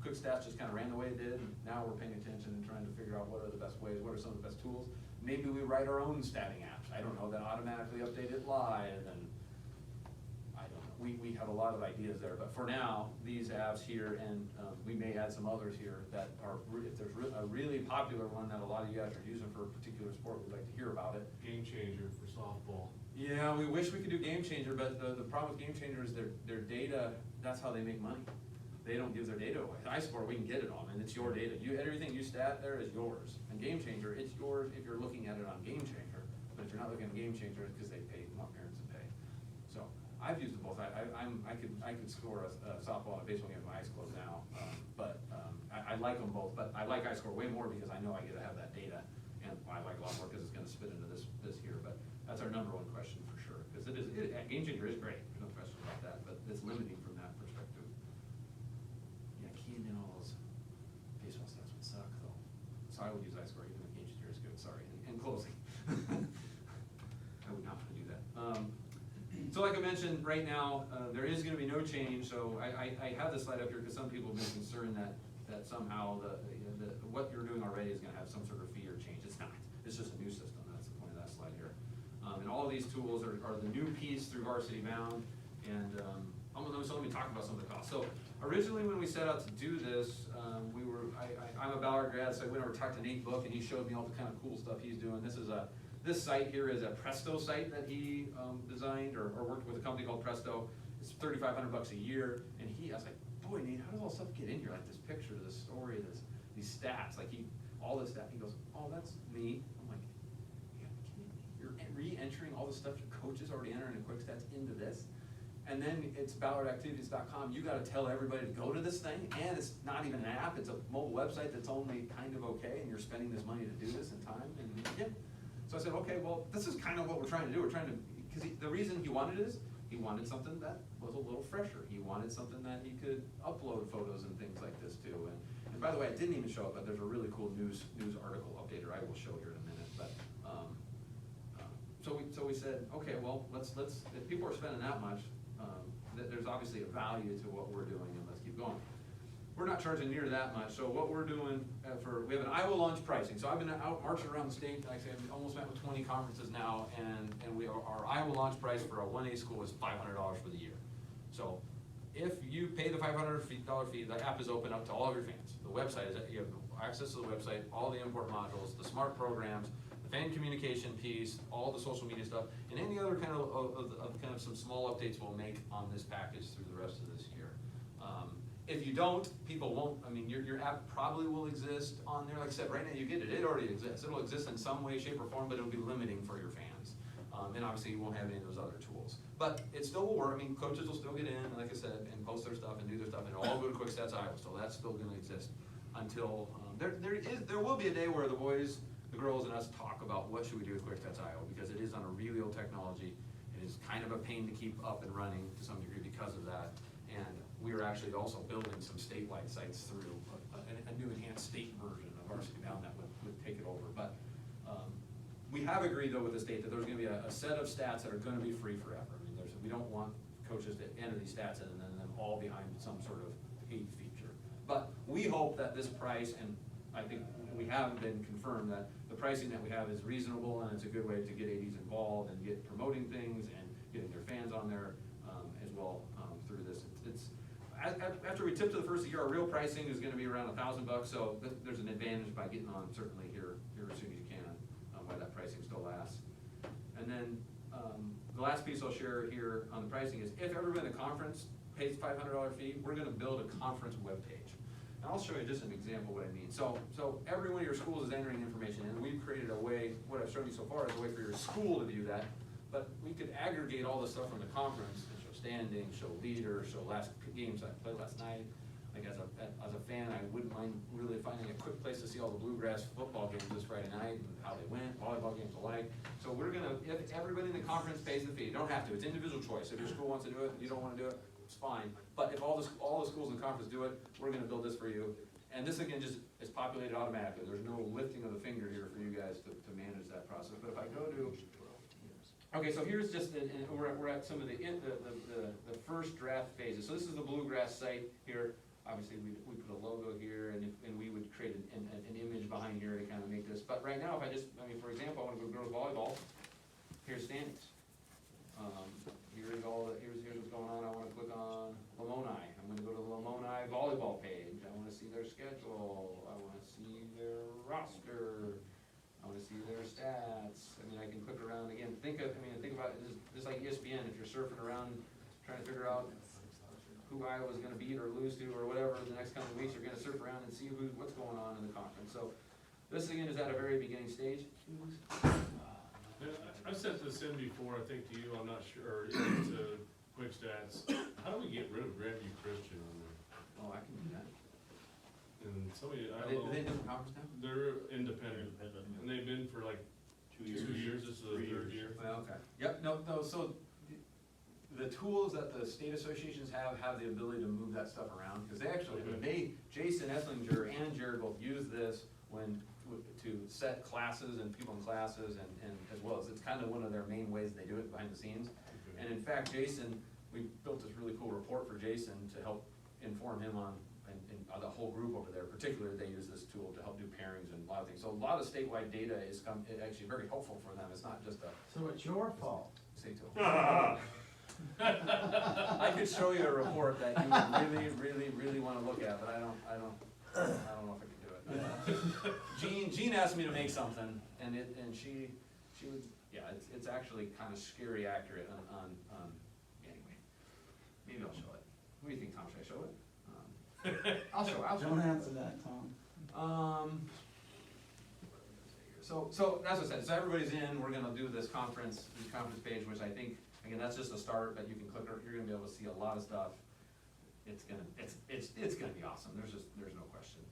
QuickStats just kind of ran the way it did, and now we're paying attention and trying to figure out what are the best ways, what are some of the best tools. Maybe we write our own statting apps, I don't know, that automatically update it live, and I don't know. We have a lot of ideas there, but for now, these apps here, and we may add some others here that are, if there's a really popular one that a lot of you guys are using for a particular sport, we'd like to hear about it. Game changer for softball. Yeah, we wish we could do Game Changer, but the problem with Game Changer is their data, that's how they make money. They don't give their data away. iScore, we can get it on, and it's your data. Everything you stat there is yours. And Game Changer, it's yours if you're looking at it on Game Changer, but if you're not looking at Game Changer, it's because they want parents to pay. So I've used them both. I could score a softball and a baseball game with my eyes closed now, but I like them both. But I like iScore way more because I know I get to have that data, and I like it a lot more because it's going to spit into this here. But that's our number one question for sure, because Game Changer is great. There's no question about that, but it's limiting from that perspective. Yeah, keying in all those baseball stats would suck though. So I would use iScore even if Game Changer is good. Sorry, in closing. I would not want to do that. So like I mentioned, right now, there is gonna be no change, so I have this slide up here because some people have been concerned that somehow what you're doing already is gonna have some sort of fee or change. It's not, it's just a new system, that's the point of that slide here. And all of these tools are the new piece through Varsity Bound, and so let me talk about some of the costs. So originally when we set out to do this, I'm a Ballard grad, so I went over and talked to Nate Book, and he showed me all the kind of cool stuff he's doing. This site here is a Presto site that he designed or worked with a company called Presto. It's $3,500 a year, and I was like, boy, Nate, how does all this stuff get in here? Like this picture, this story, these stats, like all this stuff. He goes, oh, that's me. I'm like, you're re-entering all the stuff your coach is already entering in QuickStats into this, and then it's ballardactivities.com. You got to tell everybody to go to this thing, and it's not even an app. It's a mobile website that's only kind of okay, and you're spending this money to do this in time, and yeah. So I said, okay, well, this is kind of what we're trying to do. We're trying to, because the reason he wanted it is, he wanted something that was a little fresher. He wanted something that he could upload photos and things like this to. And by the way, I didn't even show it, but there's a really cool news article updater I will show here in a minute. But so we said, okay, well, let's if people are spending that much, there's obviously a value to what we're doing, and let's keep going. We're not charging near that much, so what we're doing we have an Iowa launch pricing. So I've been out marching around the state. Like I said, I've almost met with 20 conferences now, and our Iowa launch price for a 1A school is $500 for the year. So if you pay the $500 fee, the app is open up to all of your fans. The website is, you have access to the website, all the import modules, the smart programs, the fan communication piece, all the social media stuff, and any other kind of some small updates we'll make on this package through the rest of this year. If you don't, people won't, I mean, your app probably will exist on there. Like I said, right now you get it, it already exists. It'll exist in some way, shape, or form, but it'll be limiting for your fans. And obviously you won't have any of those other tools. But it still will work. I mean, coaches will still get in, like I said, and post their stuff and do their stuff, and it'll all go to Quick Stats Iowa, so that's still gonna exist until, there will be a day where the boys, the girls, and us talk about what should we do with Quick Stats Iowa, because it is on a really old technology. It is kind of a pain to keep up and running to some degree because of that. And we are actually also building some statewide sites through a new enhanced state version of Varsity Bound that would take it over. But we have agreed though with the state that there's gonna be a set of stats that are gonna be free forever. I mean, we don't want coaches to enter these stats and then them all behind some sort of paid feature. But we hope that this price, and I think we have been confirmed that the pricing that we have is reasonable, and it's a good way to get ADs involved and get promoting things and getting their fans on there as well through this. After we tip to the first year, our real pricing is gonna be around $1,000, so there's an advantage by getting on certainly here as soon as you can, why that pricing still lasts. And then the last piece I'll share here on the pricing is if everybody in the conference pays $500 fee, we're gonna build a conference webpage. And I'll show you just an example of what I mean. So every one of your schools is entering information, and we've created a way, what I've shown you so far is a way for your school to view that, but we could aggregate all the stuff from the conference and show standings, show leaders, show last games I played last night. Like as a fan, I wouldn't mind really finding a quick place to see all the Bluegrass football games this Friday night and how they went, volleyball games alike. So we're gonna, if everybody in the conference pays the fee, you don't have to, it's individual choice. If your school wants to do it, you don't wanna do it, it's fine. But if all the schools in the conference do it, we're gonna build this for you. And this again just is populated automatically. There's no lifting of the finger here for you guys to manage that process. But if I go to, okay, so here's just, we're at some of the first draft phases. So this is the Bluegrass site here. Obviously, we put a logo here, and we would create an image behind here to kind of make this. But right now, for example, I want to go to girls volleyball. Here's standings. Here's what's going on. I want to click on Lamoni. I'm going to go to the Lamoni volleyball page. I want to see their schedule. I want to see their roster. I want to see their stats. I mean, I can click around again. Think about it just like ESPN. If you're surfing around trying to figure out who Iowa's going to beat or lose to or whatever the next coming weeks, you're going to surf around and see what's going on in the conference. So this again is at a very beginning stage. Yeah, I've sent this in before, I think to you, I'm not sure, to Quick Stats. How do we get rid of Grandview Christian on there? Oh, I can do that. And somebody, Are they in different conference now? they're independent, and they've been for like 2 years, this is the third year. Well, okay. Yep, no, so the tools that the state associations have the ability to move that stuff around, because they actually, Jason Esslinger and Jared both use this to set classes and people in classes, and as well as it's kind of one of their main ways they do it behind the scenes. Okay. And in fact, Jason, we built this really cool report for Jason to help inform him on, and the whole group over there, particularly they use this tool to help do pairings and a lot of things. So a lot of statewide data is actually very helpful for them. It's not just a. So it's your fault. State tool. I could show you a report that you would really want to look at, but I don't know if I can do it. Jean asked me to make something, and she would, yeah, it's actually kind of scary accurate on anyway. Maybe I'll show it. What do you think, Tom? Should I show it? I'll show it. Don't answer that, Tom. So that's what I said. So everybody's in. We're gonna do this conference page, which I think, again, that's just a start, but you can click. You're gonna be able to see a lot of stuff. It's gonna be awesome. There's no question.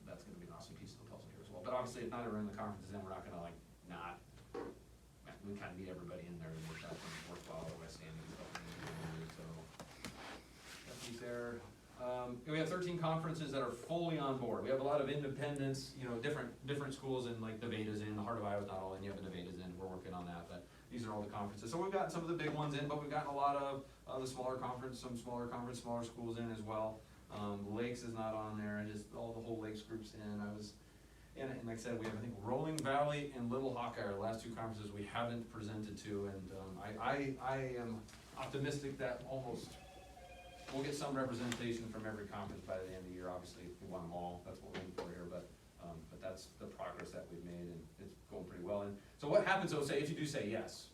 That's gonna be an awesome piece of the puzzle here as well. But obviously, if not everyone in the conference is in, we're not gonna we kind of need everybody in there to make that worthwhile. Otherwise, standing stuff. So that piece there. We have 13 conferences that are fully on board. We have a lot of independents, different schools, and like Nevada's in, the heart of Iowa's not all in yet, but Nevada's in, we're working on that, but these are all the conferences. So we've got some of the big ones in, but we've gotten a lot of the smaller smaller schools in as well. Lakes is not on there, just all the whole Lakes groups in. And like I said, we have, I think, Rolling Valley and Little Hawkeye are the last two conferences we haven't presented to, and I am optimistic that almost we'll get some representation from every conference by the end of the year, obviously, if we want them all, that's what we're looking for here, but that's the progress that we've made, and it's going pretty well. And so what happens, though, say, if you do say yes,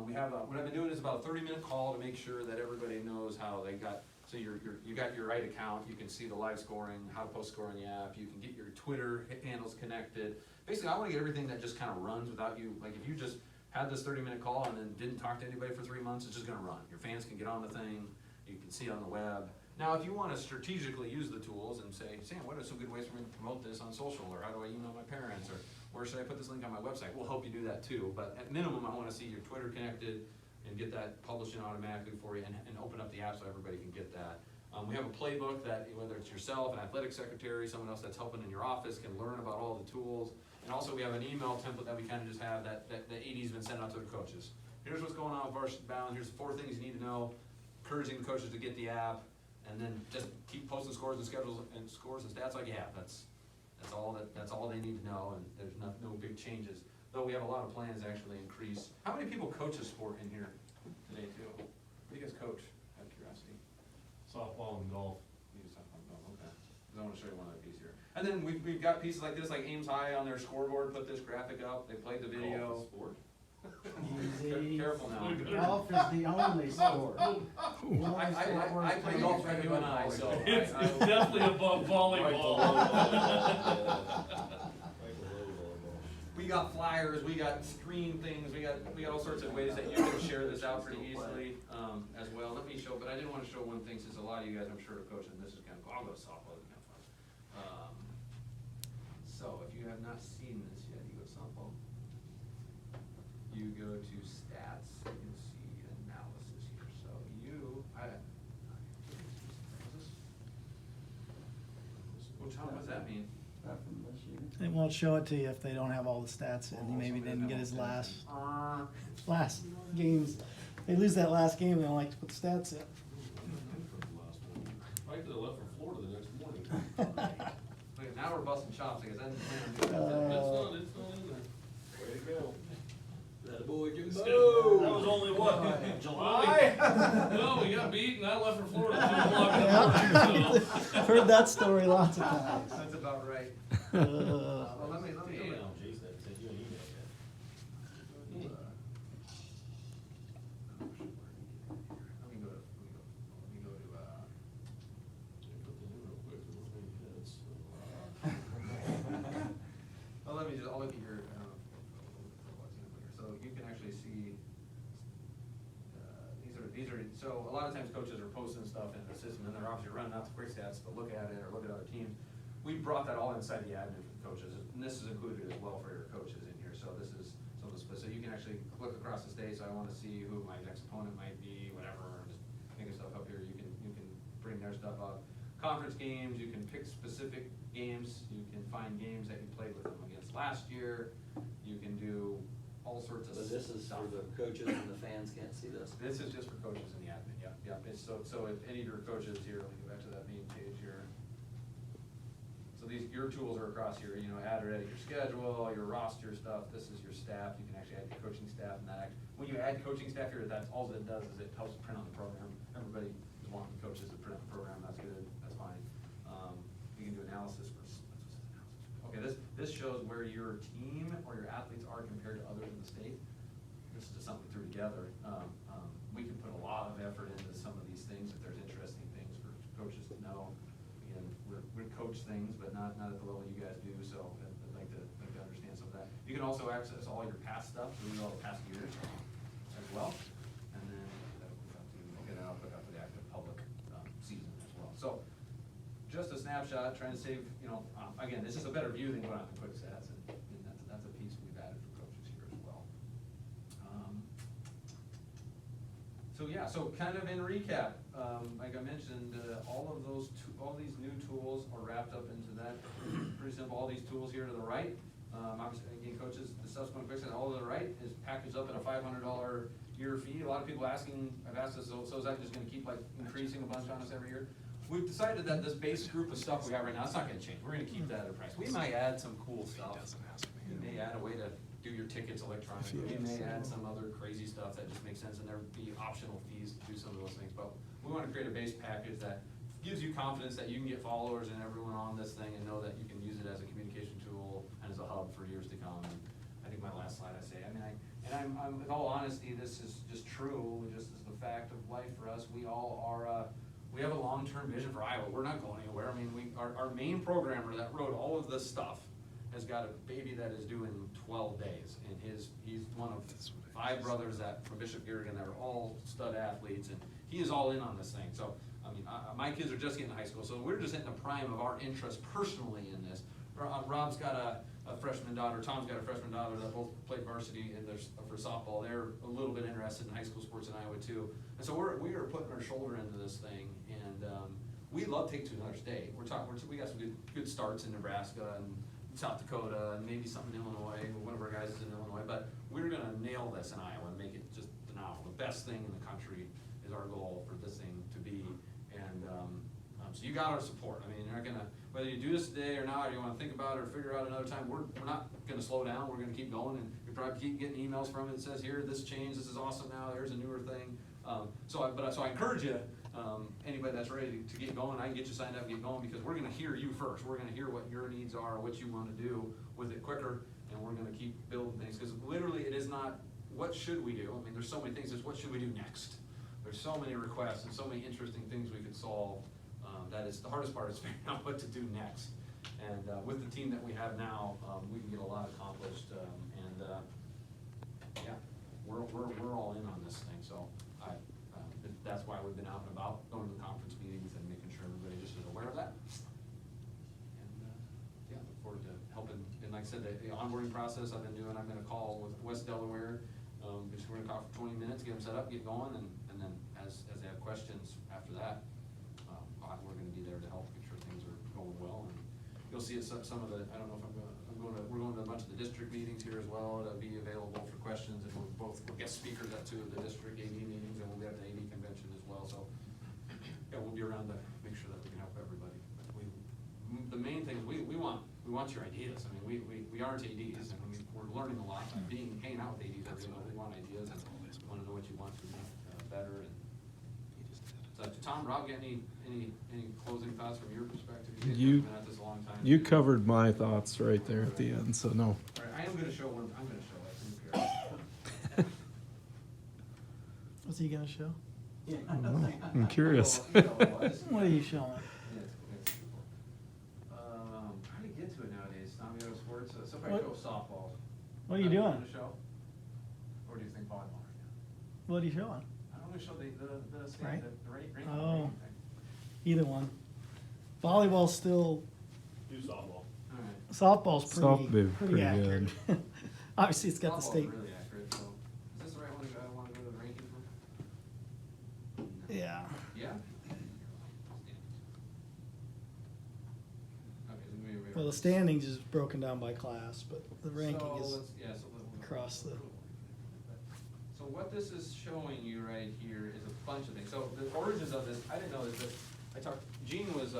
we have, what I've been doing is about a 30-minute call to make sure that everybody knows how they got, so you got your right account, you can see the live scoring, how to post score in the app, you can get your Twitter handles connected. Basically, I wanna get everything that just kinda runs without you, like if you just had this 30-minute call and then didn't talk to anybody for 3 months, it's just gonna run. Your fans can get on the thing, you can see it on the web. Now, if you wanna strategically use the tools and say, Sam, what are some good ways for me to promote this on social, or how do I email my parents, or where should I put this link on my website? We'll help you do that too, but at minimum, I wanna see your Twitter connected and get that published in automatically for you, and open up the app so everybody can get that. We have a playbook that, whether it's yourself, an athletic secretary, someone else that's helping in your office, can learn about all the tools. And also, we have an email template that we kinda just have that the AD's been sent out to the coaches. Here's what's going on with Varsity Bound, here's 4 things you need to know, encouraging the coaches to get the app, and then just keep posting scores and schedules and scores and stats like you have. That's all they need to know, and there's no big changes. Though we have a lot of plans to actually increase. How many people coach a sport in here today too? What do you guys coach, out of curiosity? Softball and golf. You do something, okay. I want to show you one other piece here. And then we've got pieces like this, like Ames High on their scoreboard, put this graphic up, they played the video. Golf is sport. Easy. Careful now. Golf is the only sport. I play golf right you and I, so. It's definitely above volleyball. We got flyers, we got screen things, we got all sorts of ways that you can share this out pretty easily, as well. Let me show, but I didn't wanna show one thing, since a lot of you guys, I'm sure, are coaching, this is kinda cool. I'll go to softball, it's kinda fun. So, if you have not seen this yet, you go to softball. You go to stats, you can see analysis here, so what does that mean? Nothing this year. They won't show it to you if they don't have all the stats in. He maybe didn't get his last games. They lose that last game, they don't like to put the stats in. I could have left for Florida the next morning. Look, now we're busting chops, I guess I didn't plan on doing that. It's not in there. Way to go. That boy Jimbo. That was only what, July? Well, we got beat and I left for Florida at 2 o'clock in the morning, so. I've heard that story lots of times. That's about right. Well, let me go to, Damn, Jason, I sent you an email yet. let me go to, Put that in real quick, so we'll make hits. well, I'll look at your, so you can actually see, these are, so a lot of times coaches are posting stuff in the system, and they're obviously running out the quick stats to look at it or look at other teams. We brought that all inside the admin for the coaches, and this is included as well for your coaches in here, so this is some of the so you can actually look across the state, so I wanna see who my next opponent might be, whatever, just making stuff up here, you can bring their stuff up. Conference games, you can pick specific games, you can find games that you played with them against last year, you can do all sorts of So this is stuff. for the coaches and the fans can't see this. This is just for coaches in the admin, yeah, it's so if any of your coaches here, let me go back to that main page here. So your tools are across here, add or edit your schedule, your roster stuff, this is your staff, you can actually add your coaching staff and that. When you add coaching staff here, that's all it does is it helps print on the program. Everybody is wanting coaches to print on the program, that's good, that's fine. You can do analysis for, okay, this shows where your team or your athletes are compared to others in the state. This is just something we threw together. We can put a lot of effort into some of these things if there's interesting things for coaches to know. Again, we coach things, but not at the level you guys do, so I'd like to understand some of that. You can also access all your past stuff, so we know all the past years as well. And then I'll put out for the active public season as well. So just a snapshot, trying to save, again, this is a better view than going on the quick stats, and that's a piece we've added for coaches here as well. So kind of in recap, like I mentioned, all these new tools are wrapped up into that. Pretty simple, all these tools here to the right. Obviously, again, coaches, the subsequent quick stats, all to the right is packaged up at a $500 year fee. A lot of people have asked us, so is that just gonna keep increasing a bunch on us every year? We've decided that this base group of stuff we have right now, it's not gonna change. We're gonna keep that at a price. We might add some cool stuff. We may add a way to do your tickets electronically. We may add some other crazy stuff that just makes sense, and there'd be optional fees to do some of those things, but we wanna create a base package that gives you confidence that you can get followers and everyone on this thing and know that you can use it as a communication tool and as a hub for years to come. And I think my last slide I say, I'm, in all honesty, this is just true, just as the fact of life for us. We all are, we have a long-term vision for Iowa. We're not going anywhere. I mean, our main programmer that wrote all of this stuff has got a baby that is due in 12 days. And he's one of 5 brothers from Bishop Garrigan that are all stud athletes, and he is all in on this thing. So, I mean, my kids are just getting to high school, so we're just hitting the prime of our interest personally in this. Rob's got a freshman daughter, Tom's got a freshman daughter that both played varsity for softball. They're a little bit interested in high school sports in Iowa too. And so we are putting our shoulder into this thing, and we love Take Two another state. We got some good starts in Nebraska and South Dakota, and maybe something in Illinois. One of our guys is in Illinois, but we're gonna nail this in Iowa and make it just phenomenal. The best thing in the country is our goal for this thing to be. And so you got our support. I mean, you're not gonna, whether you do this today or not, or you wanna think about it or figure out another time, we're not gonna slow down. We're gonna keep going, and you probably keep getting emails from it that says, here, this changed, this is awesome now, there's a newer thing. So I encourage you, anybody that's ready to get going, I can get you signed up, get going, because we're gonna hear you first. We're gonna hear what your needs are, what you wanna do with it quicker, and we're gonna keep building things, because literally it is not, what should we do? I mean, there's so many things, it's what should we do next? There's so many requests and so many interesting things we could solve. That is, the hardest part is figuring out what to do next. And with the team that we have now, we can get a lot accomplished. Yeah, we're all in on this thing. So that's why we've been out and about, going to the conference meetings and making sure everybody just is aware of that. And yeah, look forward to helping. And like I said, the onboarding process I've been doing, I'm gonna call with West Delaware. We're gonna talk for 20 minutes, get them set up, get going, and then as they have questions after that, we're gonna be there to help make sure things are going well. And you'll see some of the, I don't know if we're going to a bunch of the district meetings here as well. It'll be available for questions, and we're guest speakers at 2 of the district AD meetings, and we'll be at the AD convention as well. So yeah, we'll be around to make sure that we can help everybody. But the main thing is we want your ideas. I mean, we aren't ADs, and we're learning a lot by hanging out with ADs every day. We want ideas and want to know what you want to make better. And so, Tom, Rob, get any closing thoughts from your perspective? You've been at this a long time. You covered my thoughts right there at the end, so no. All right, I'm gonna show it. What's he gonna show? I'm curious. What are you showing? How do you get to it nowadays? Tom, you know sports, so if I What? show softball. What are you gonna doing? show? Or do you think volleyball right now? What are you showing? I'm gonna show the Right. ranking Oh. thing. Either one. Volleyball's still, Do softball. All right. softball's Softball, pretty pretty accurate. Obviously, it's got the Softball's state. really accurate, so, is this the right one to go, I wanna go to the ranking for? Yeah. Yeah? Okay, then we. Well, the standings is broken down by class, but the ranking So is let's- yeah, so we'll- across the. So what this is showing you right here is a bunch of things. So the origins of this, I didn't know this, but Jean was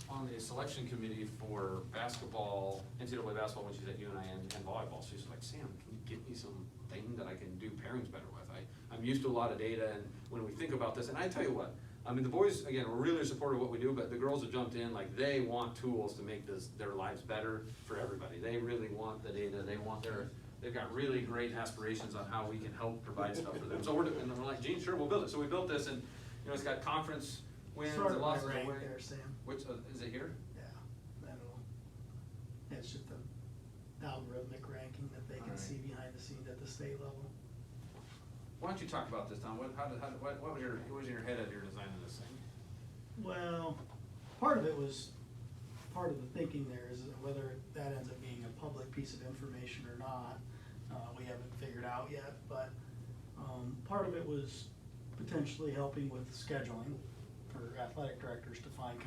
on the selection committee for basketball, NCAA basketball when she's at UNI and volleyball. She's like, Sam, can you get me some thing that I can do pairings better with? I'm used to a lot of data, and when we think about this, and I tell you what, I mean, the boys, again, are really supportive of what we do, but the girls have jumped in, like, they want tools to make their lives better for everybody. They really want the data, they've got really great aspirations on how we can help provide stuff for them. So we're like, Gene, sure, we'll build it. So we built this, and, you know, it's got conference wins Sort and of losses my rank away. there, Sam. Which, is it here? Yeah, I don't know. It's just an algorithmic ranking that they can Alright. see behind the scenes at the state level. Why don't you talk about this, Tom? What was in your head as you were designing this thing? Well, part of the thinking there is whether that ends up being a public piece of information or not. We haven't figured out yet, but part of it was potentially helping with scheduling for athletic directors to find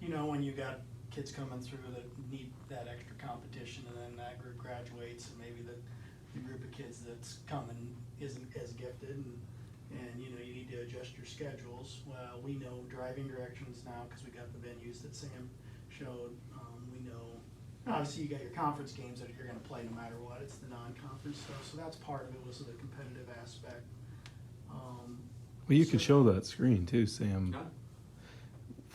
you know when you got kids coming through that need that extra competition, and then that group graduates, and maybe the group of kids that's coming isn't as gifted, and you know you need to adjust your schedules. Well, we know driving directions now because we got the venues that Sam showed. We know Obviously, you got your conference games that you're gonna play no matter what, it's the non-conference stuff, so that's part of it, was the competitive aspect. Well, you could show that screen too, Sam, Huh?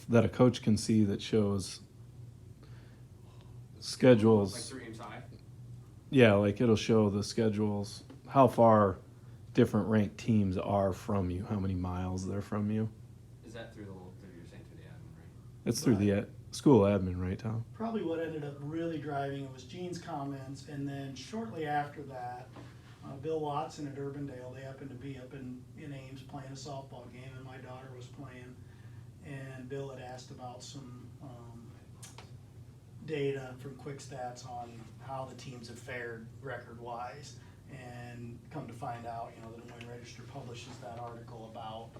that a coach can see that shows Like schedules. 3 games high? Yeah, like it'll show the schedules, how far different ranked teams are from you, how many miles they're from you. Is that through you're saying through the admin, right? It's through the school admin, right, Tom? Probably what ended up really driving it was Gene's comments, and then shortly after that, Bill Watson at Urbandale, they happened to be up in Ames playing a softball game, and my daughter was playing, and Bill had asked about some data from Quick Stats on how the teams have fared record-wise, and come to find out, the Des Moines Register publishes that article about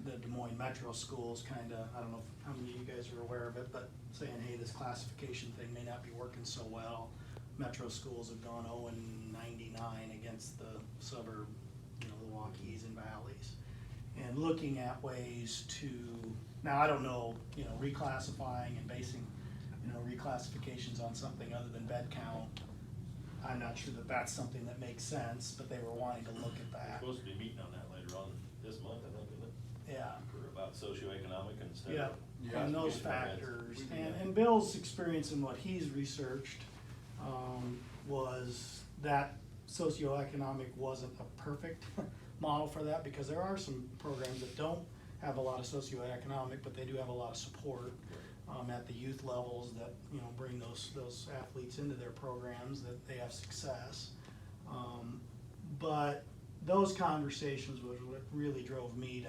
the Des Moines metro schools, kinda, I don't know how many of you guys are aware of it, but saying, hey, this classification thing may not be working so well. Metro schools have gone 0-99 against the suburb, the Waukees and Valleys. And looking at ways to, now I don't know, reclassifying and basing, reclassifications on something other than bed count. I'm not sure that that's something that makes sense, but they were wanting to look at We're that. supposed to be meeting on that later on this month, I think, isn't it? Yeah. For about socioeconomic and stuff. Yeah, Yeah. and those factors, and Bill's experience and what he's researched, was that socioeconomic wasn't a perfect model for that, because there are some programs that don't have a lot of socioeconomic, but they do have a lot of support, at the youth levels that, bring those athletes into their programs, that they have success. But those conversations was what really drove me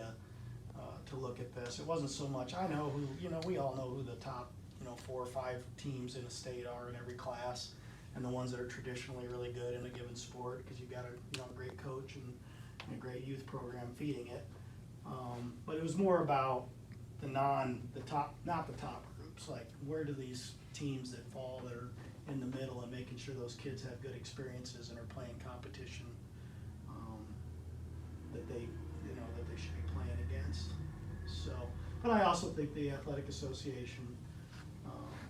to look at this. It wasn't so much, I know who, we all know who the top, 4 or 5 teams in the state are in every class, and the ones that are traditionally really good in a given sport, because you've got a great coach and a great youth program feeding it. But it was more about not the top groups, like where do these teams that fall that are in the middle, and making sure those kids have good experiences and are playing competition, that they should be playing against. So, but I also think the Athletic Association,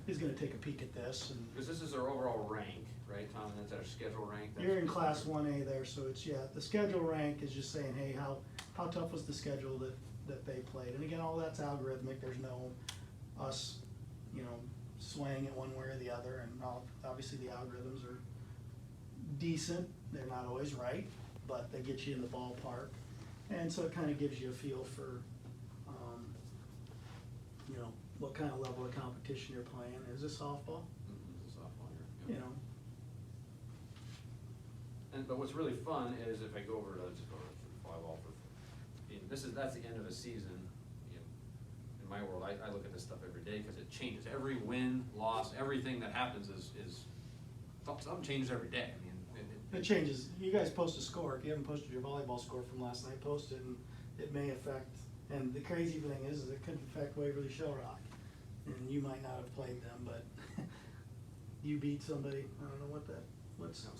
is gonna take a peek at this, and Because this is our overall rank, right, Tom, and that's our schedule rank. That's you're in Class 1A there, so it's, the schedule rank is just saying, hey, how tough was the schedule that they played? And again, all that's algorithmic, there's no us, swaying it one way or the other, and obviously the algorithms are decent, they're not always right, but they get you in the ballpark. And so it kinda gives you a feel for, what kind of level of competition you're playing. Is it softball? This is a softball year. You know, But what's really fun is if I go over to, volleyball that's the end of a season. In my world, I look at this stuff every day, because it changes. Every win, loss, everything that happens is something changes every day. I mean, it changes. You guys post a score. If you haven't posted your volleyball score from last night, post it, and it may affect. And the crazy thing is it could affect Waverly Shell Rock, and you might not have played them, but you beat somebody. I don't know what's. No,